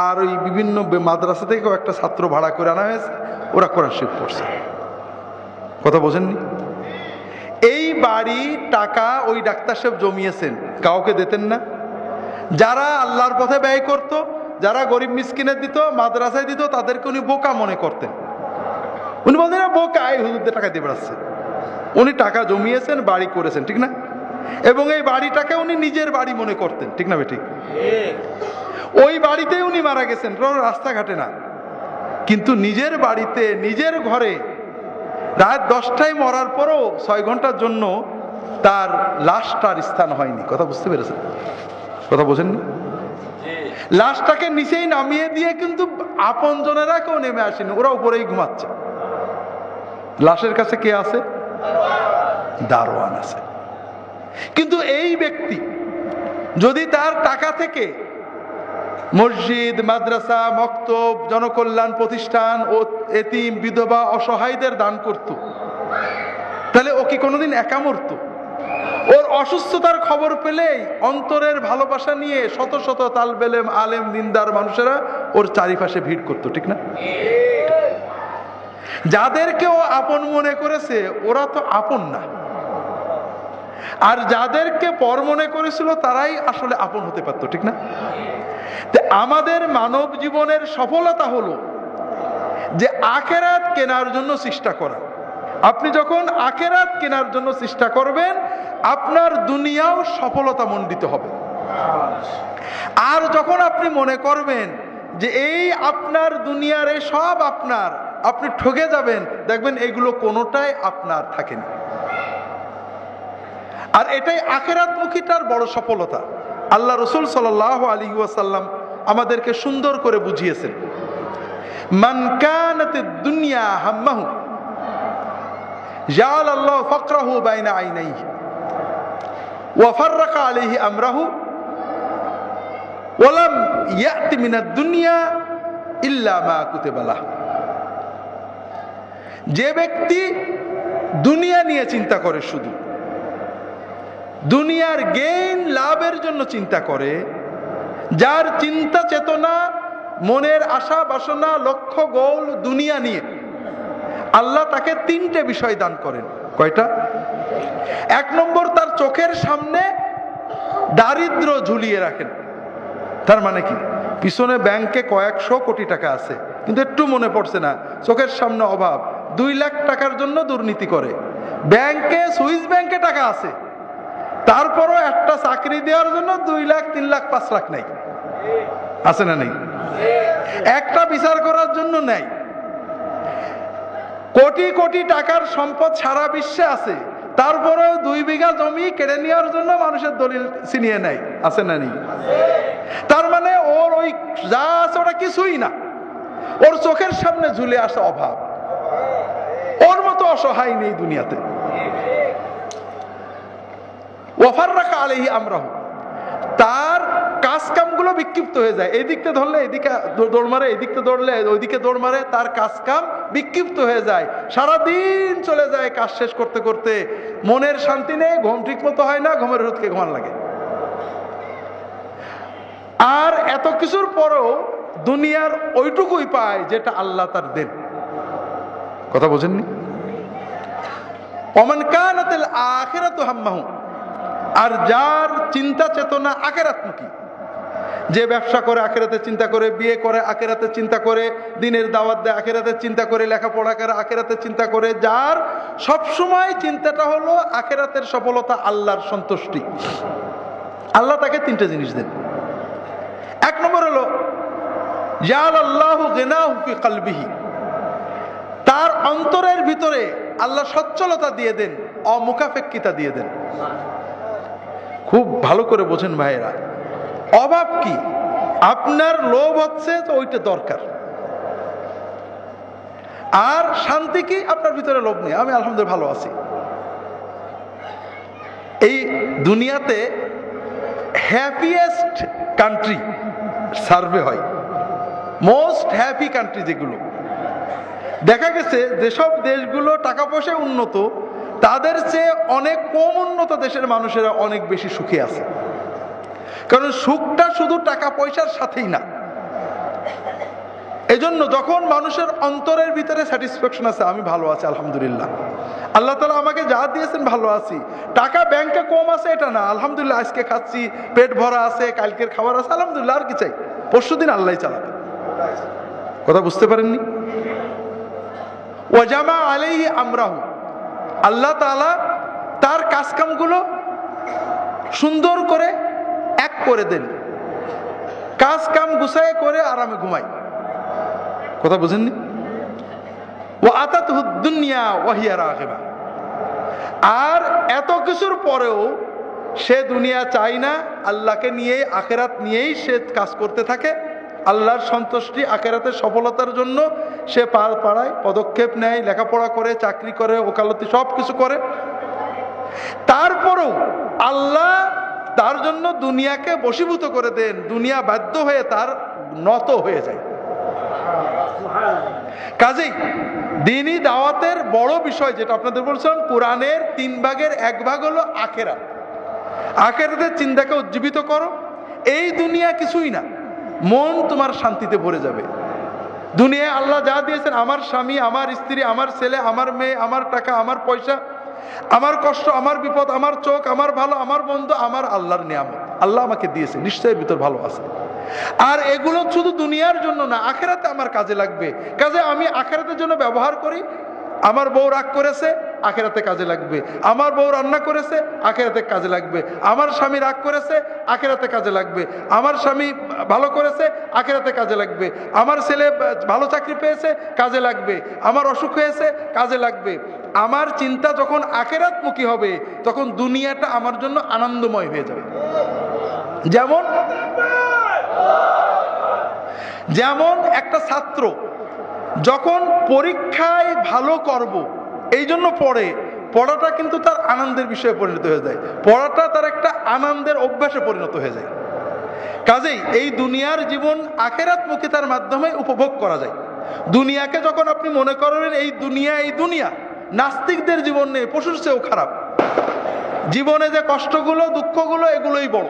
আর ওই বিভিন্ন মাদ্রাসা থেকে একটা ছাত্র ভাড়া করে আনা হয়েছে, ওরা কোরআন শরীফ পড়ছে। কথা বোঝেননি? এই বাড়ি টাকা ওই ডাক্তার সাহেব জমিয়েছেন, কাউকে দিতেন না। যারা আল্লাহর পথে ব্যয় করত, যারা গরিব মিসকিনের দিত, মাদ্রাসায় দিত, তাদেরকে উনি বোকা মনে করতেন। উনি বলতেন বোকা, এই হুজুরদের টাকা দিয়ে বেড়াচ্ছে। উনি টাকা জমিয়েছেন, বাড়ি করেছেন, ঠিক না? এবং এই বাড়িটাকে উনি নিজের বাড়ি মনে করতেন, ঠিক না বেঠিক? ওই বাড়িতেই উনি মারা গেছেন, রাস্তাঘাটে না, কিন্তু নিজের বাড়িতে, নিজের ঘরে রাত 10টায় মরার পরও 6 ঘন্টার জন্য তার লাশটার স্থান হয়নি। কথা বুঝতে পেরেছেন? কথা বোঝেননি? লাশটাকে নিচেই নামিয়ে দিয়ে কিন্তু আপন জনেরা কেউ নেমে আসেনি, ওরা উপরেই ঘুমাচ্ছে। লাশের কাছে কে আছে? দারোয়ান আছে। কিন্তু এই ব্যক্তি যদি তার টাকা থেকে মসজিদ, মাদ্রাসা, মক্তব, জনকল্যাণ প্রতিষ্ঠান ও এতিম, বিধবা, অসহায়দের দান করত, তাহলে ও কি কোনোদিন একা মরত? ওর অসুস্থতার খবর পেলেই অন্তরের ভালোবাসা নিয়ে শত শত তালবেলেম, আলেম, দিনদার মানুষেরা ওর চারিপাশে ভিড় করত, ঠিক না? যাদেরকে ও আপন মনে করেছে ওরা তো আপন না, আর যাদেরকে পর মনে করেছিল তারাই আসলে আপন হতে পারতো, ঠিক না? আমাদের মানব জীবনের সফলতা হলো যে আখেরাত কেনার জন্য চেষ্টা করা। আপনি যখন আখেরাত কেনার জন্য চেষ্টা করবেন, আপনার দুনিয়াও সফলতা মণ্ডিত হবে। আর যখন আপনি মনে করবেন যে এই আপনার দুনিয়ার এই সব আপনার, আপনি ঠকে যাবেন, দেখবেন এগুলো কোনোটাই আপনার থাকেনি। আর এটাই আখিরাতমুখীটার বড় সফলতা। আল্লাহ রাসূল সাল্লাল্লাহু আলাইহি ওয়াসাল্লাম আমাদেরকে সুন্দর করে বুঝিয়েছেন, মান কানাতিদ দুনিয়া হাম্মাহু জাআলাল্লাহু ফাকরাহু বাইনা আইনাইহি ওয়া ফাররাকা আলাইহি আমরাহু ওয়া লাম ইয়াতি মিনাদ দুনিয়া ইল্লা মা কুতিবা লাহু। যে ব্যক্তি দুনিয়া নিয়ে চিন্তা করে, শুধু দুনিয়ার গেইন লাভের জন্য চিন্তা করে, যার চিন্তা চেতনা, মনের আশা বাসনা, লক্ষ্য গোল দুনিয়া নিয়ে, আল্লাহ তাকে 3টে বিষয় দান করেন। কয়টা? 1 নম্বর, তার চোখের সামনে দারিদ্র ঝুলিয়ে রাখেন। তার মানে কি? পিছনে ব্যাংকে কয়েকশো কোটি টাকা আছে, কিন্তু একটু মনে পড়ছে না, চোখের সামনে অভাব। 2 লাখ টাকার জন্য দুর্নীতি করে, ব্যাংকে, সুইস ব্যাংকে টাকা আছে, তারপরও একটা চাকরি দেওয়ার জন্য 2 লাখ, 3 লাখ, 5 লাখ নাই, আছে না নেই? একটা বিচার করার জন্য নাই। কোটি কোটি টাকার সম্পদ সারা বিশ্বে আছে, তারপরেও 2 বিঘা জমি কেড়ে নেওয়ার জন্য মানুষের দলিল ছিনিয়ে নেয়, আছে না নেই? তার মানে ওর ওই যা আছে ওটা কিছুই না, ওর চোখের সামনে ঝুলে আসা অভাব। ওর মতো অসহায় নেই দুনিয়াতে। ওয়াফাররাকা আলাইহি আমরাহু, তার কাজ কামগুলো বিক্ষিপ্ত হয়ে যায়। এই দিকটা ধরলে এদিকে দৌড় মারে, এদিকটা ধরলে ওইদিকে দৌড় মারে, তার কাজ কাম বিক্ষিপ্ত হয়ে যায়, সারাদিন চলে যায় কাজ শেষ করতে করতে, মনের শান্তি নেই, ঘুম ঠিক মতো হয় না, ঘুমের ওষুধ খেয়ে ঘুমান লাগে। আর এত কিছুর পরেও দুনিয়ার ওইটুকুই পায় যেটা আল্লাহ তার দেন। কথা বোঝেননি? ওমান কানাতিল আখিরাতু হাম্মাহু, আর যার চিন্তা চেতনা আখিরাতমুখী, যে ব্যবসা করে আখিরাতের চিন্তা করে, বিয়ে করে আখিরাতের চিন্তা করে, দিনের দাওয়াত দেয় আখিরাতের চিন্তা করে, লেখাপড়া করে আখিরাতের চিন্তা করে, যার সব সময় চিন্তাটা হলো আখিরাতের সফলতা, আল্লাহর সন্তুষ্টি, আল্লাহ তাকে তিনটে জিনিস দেন। এক নম্বর হলো জাআলাল্লাহু গিনাহু ফি কলবিহি, তার অন্তরের ভিতরে আল্লাহ সচ্ছলতা দিয়ে দেন, অমুখাপেক্ষিতা দিয়ে দেন। খুব ভালো করে বোঝেন ভাইয়েরা, অভাব কি? আপনার লোভ হচ্ছে তো ওইটা দরকার, আর শান্তি কি? আপনার ভিতরে লোভ নেই, আমি আলহামদুলিল্লাহ ভালো আছি। এই দুনিয়াতে হ্যাপিয়েস্ট কান্ট্রি সার্ভে হয়, মোস্ট হ্যাপি কান্ট্রি যেগুলো, দেখা গেছে যেসব দেশগুলো টাকা পয়সায় উন্নত, তাদের চেয়ে অনেক কম উন্নত দেশের মানুষেরা অনেক বেশি সুখী আছে। কারণ সুখটা শুধু টাকা পয়সার সাথেই না। এজন্য যখন মানুষের অন্তরের ভিতরে স্যাটিসফ্যাকশন আছে, আমি ভালো আছি আলহামদুলিল্লাহ, আল্লাহ তাআলা আমাকে যা দিয়েছেন ভালো আছি, টাকা ব্যাংকে কম আছে এটা না, আলহামদুলিল্লাহ আজকে খাচ্ছি, পেট ভরা আছে, কালকের খাবার আছে, আলহামদুলিল্লাহ, আর কি চাই, পরশুদিন আল্লাহ চালাবে। কথা বুঝতে পারেননি? ওয়াজামা আলাইহি আমরাহু, আল্লাহ তাআলা তার কাজকামগুলো সুন্দর করে এক করে দেন, কাজ কাম গুছায় করে আরামে ঘুমাই। কথা বুঝেননি? ওয়া আতাতহু দুনিয়া ওয়া হিয়া রাগিবা, আর এত কিছুর পরেও সে দুনিয়া চায় না, আল্লাহকে নিয়ে আখিরাত নিয়েই সে কাজ করতে থাকে, আল্লাহর সন্তুষ্টি আখিরাতের সফলতার জন্য সে পাড়ায় পদক্ষেপ নেয়, লেখাপড়া করে, চাকরি করে, ওকালতি সব কিছু করে। তারপরেও আল্লাহ তার জন্য দুনিয়াকে বশীভূত করে দেন, দুনিয়া বাধ্য হয়ে তার নত হয়ে যায়। কাজেই দ্বীনি দাওয়াতের বড় বিষয় যেটা আপনাদের বলছিলাম, কোরআনের 3 ভাগের 1 ভাগ হলো আখিরাত। আখিরাতের চিন্তাকে উজ্জীবিত করো। এই দুনিয়া কিছুই না, মন তোমার শান্তিতে ভরে যাবে। দুনিয়ায় আল্লাহ যা দিয়েছেন, আমার স্বামী, আমার স্ত্রী, আমার ছেলে, আমার মেয়ে, আমার টাকা, আমার পয়সা, আমার কষ্ট, আমার বিপদ, আমার চোখ, আমার ভালো, আমার মন্দ, আমার আল্লাহর নিয়ামত, আল্লাহ আমাকে দিয়েছে, নিশ্চয়ই ভিতর ভালো আছে। আর এগুলো শুধু দুনিয়ার জন্য না, আখিরাতে আমার কাজে লাগবে। কাজে আমি আখিরাতের জন্য ব্যবহার করি। আমার বউ রাগ করেছে, আখিরাতে কাজে লাগবে। আমার বউ রান্না করেছে, আখিরাতে কাজে লাগবে। আমার স্বামী রাগ করেছে, আখিরাতে কাজে লাগবে। আমার স্বামী ভালো করেছে, আখিরাতে কাজে লাগবে। আমার ছেলে ভালো চাকরি পেয়েছে, কাজে লাগবে। আমার অসুখ হয়েছে, কাজে লাগবে। আমার চিন্তা যখন আখিরাতমুখী হবে, তখন দুনিয়াটা আমার জন্য আনন্দময় হয়ে যাবে। যেমন একটা ছাত্র যখন পরীক্ষায় ভালো করব এই জন্য পড়াটা কিন্তু তার আনন্দের বিষয়ে পরিণত হয়ে যায়, পড়াটা তার একটা আনন্দের অভ্যাসে পরিণত হয়ে যায়। কাজেই এই দুনিয়ার জীবন আখিরাতমুখিতার মাধ্যমে উপভোগ করা যায়। দুনিয়াকে যখন আপনি মনে করবেন এই দুনিয়া, নাস্তিকদের জীবন নেই, পশুর চেয়েও খারাপ। জীবনে যে কষ্টগুলো, দুঃখগুলো, এগুলোই বড়।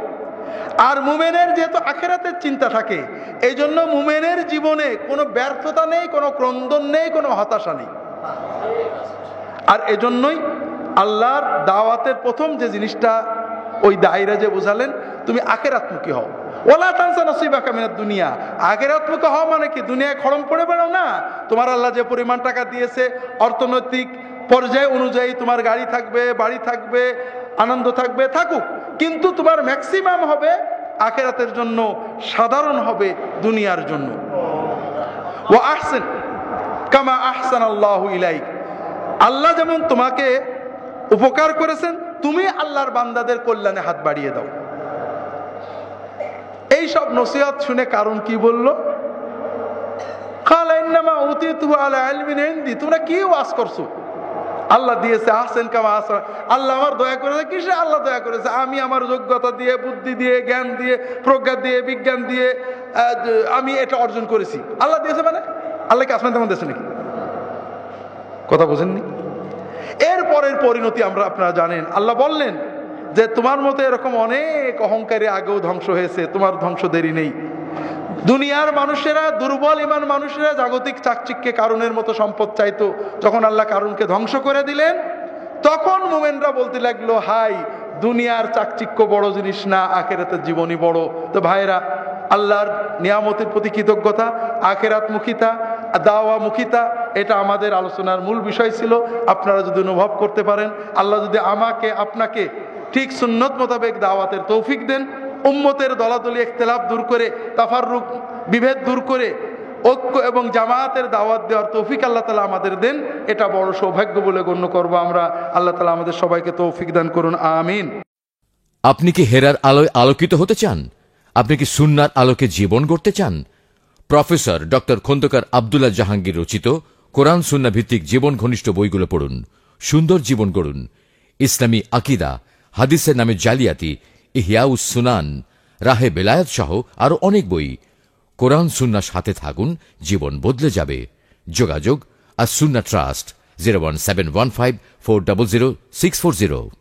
আর মুমিনের যেহেতু আখিরাতের চিন্তা থাকে, এই জন্য মুমিনের জীবনে কোনো ব্যর্থতা নেই, কোনো ক্রন্দন নেই, কোনো হতাশা নেই। আর এজন্যই আল্লাহর দাওয়াতের প্রথম যে জিনিসটা ওই দায়রা যে বুঝালেন, তুমি আখিরাতমুখী হও। ওয়ালা তানসা নসিবাকা মিনাদ দুনিয়া। আখিরাতমুখী হও মানে কি? দুনিয়ায় খড়ম পড়ে বেড়াও না। তোমার আল্লাহ যে পরিমাণ টাকা দিয়েছে, অর্থনৈতিক পর্যায় অনুযায়ী তোমার গাড়ি থাকবে, বাড়ি থাকবে, আনন্দ থাকবে, থাকুক, কিন্তু তোমার ম্যাক্সিমাম হবে আখিরাতের জন্য, সাধারণ হবে দুনিয়ার জন্য। ওয়া আহসিন কামা আহসানাল্লাহু ইলাইক। আল্লাহ যেমন তোমাকে উপকার করেছেন, তুমি আল্লাহর বান্দাদের কল্যাণে হাত বাড়িয়ে দাও। এই সব নসিহত শুনে কারণ কি বললো? কালা ইন্নামা উতিতুহু আলা ইলমিন ইনদি। তোমরা কি ওয়াজ করছো? আল্লাহ দিয়েছে, আহসেন কামা আহসান। আল্লাহ আমার দয়া করেছে। কিসে আল্লাহ দয়া করেছে? আমি আমার যোগ্যতা দিয়ে, বুদ্ধি দিয়ে, জ্ঞান দিয়ে, প্রজ্ঞা দিয়ে, বিজ্ঞান দিয়ে আমি এটা অর্জন করেছি। আল্লাহ দিয়েছে মানে আল্লাহকে আসমান তেমন দিয়েছে নাকি? কথা বোঝেননি? এরপরের পরিণতি আপনারা জানেন। আল্লাহ বললেন যে তোমার মতো এরকম অনেক অহংকারী আগেও ধ্বংস হয়েছে, তোমার ধ্বংস দেরি নেই। দুনিয়ার মানুষেরা, দুর্বল ইমান মানুষেরা জাগতিক চাকচিক্যে কারুনের মতো সম্পদ চাইতো। যখন আল্লাহ কারুনকে ধ্বংস করে দিলেন, তখন মুমিনরা বলতে লাগলো, হাই, দুনিয়ার চাকচিক্য বড় জিনিস না, আখিরাতের জীবনই বড়। তো ভাইরা, আল্লাহর নিয়ামতের প্রতি কৃতজ্ঞতা, আখিরাত মুখিতা, দাওয়া মুখিতা, এটা আমাদের আলোচনার মূল বিষয় ছিল। আপনারা যদি অনুভব করতে পারেন, আল্লাহ যদি আমাকে আপনাকে ঠিক সুন্নত মোতাবেক দাওয়াতের তৌফিক দেন, উম্মতের দলাদলি ইখতিলাফ দূর করে, তাফাররুক বিভেদ দূর করে ঐক্য এবং জামায়াতের দাওয়াত দেওয়ার তৌফিক আল্লাহ তাআলা আমাদের দেন, এটা বড় সৌভাগ্য বলে গণ্য করব আমরা। আল্লাহ তাআলা আমাদের সবাইকে তৌফিক দান করুন, আমিন। আপনি কি হেরার আলোয় আলোকিত হতে চান? আপনি কি সুন্নার আলোকে জীবন গড়তে চান? প্রফেসর ডক্টর খন্দকার আব্দুল্লাহ জাহাঙ্গীর রচিত কোরআন সুন্নাহ ভিত্তিক জীবন ঘনিষ্ঠ বইগুলো পড়ুন, সুন্দর জীবন গড়ুন। ইসলামী আকিদা, হাদিসের নামে জালিয়াতি, ইহয়াউস সুনান, রাহে বেলায়েত সহ আরো অনেক বই। কোরআন সুন্নাহর সাথে থাকুন, জীবন বদলে যাবে। যোগাযোগ আস সুন্নাহ ট্রাস্ট 01715400640।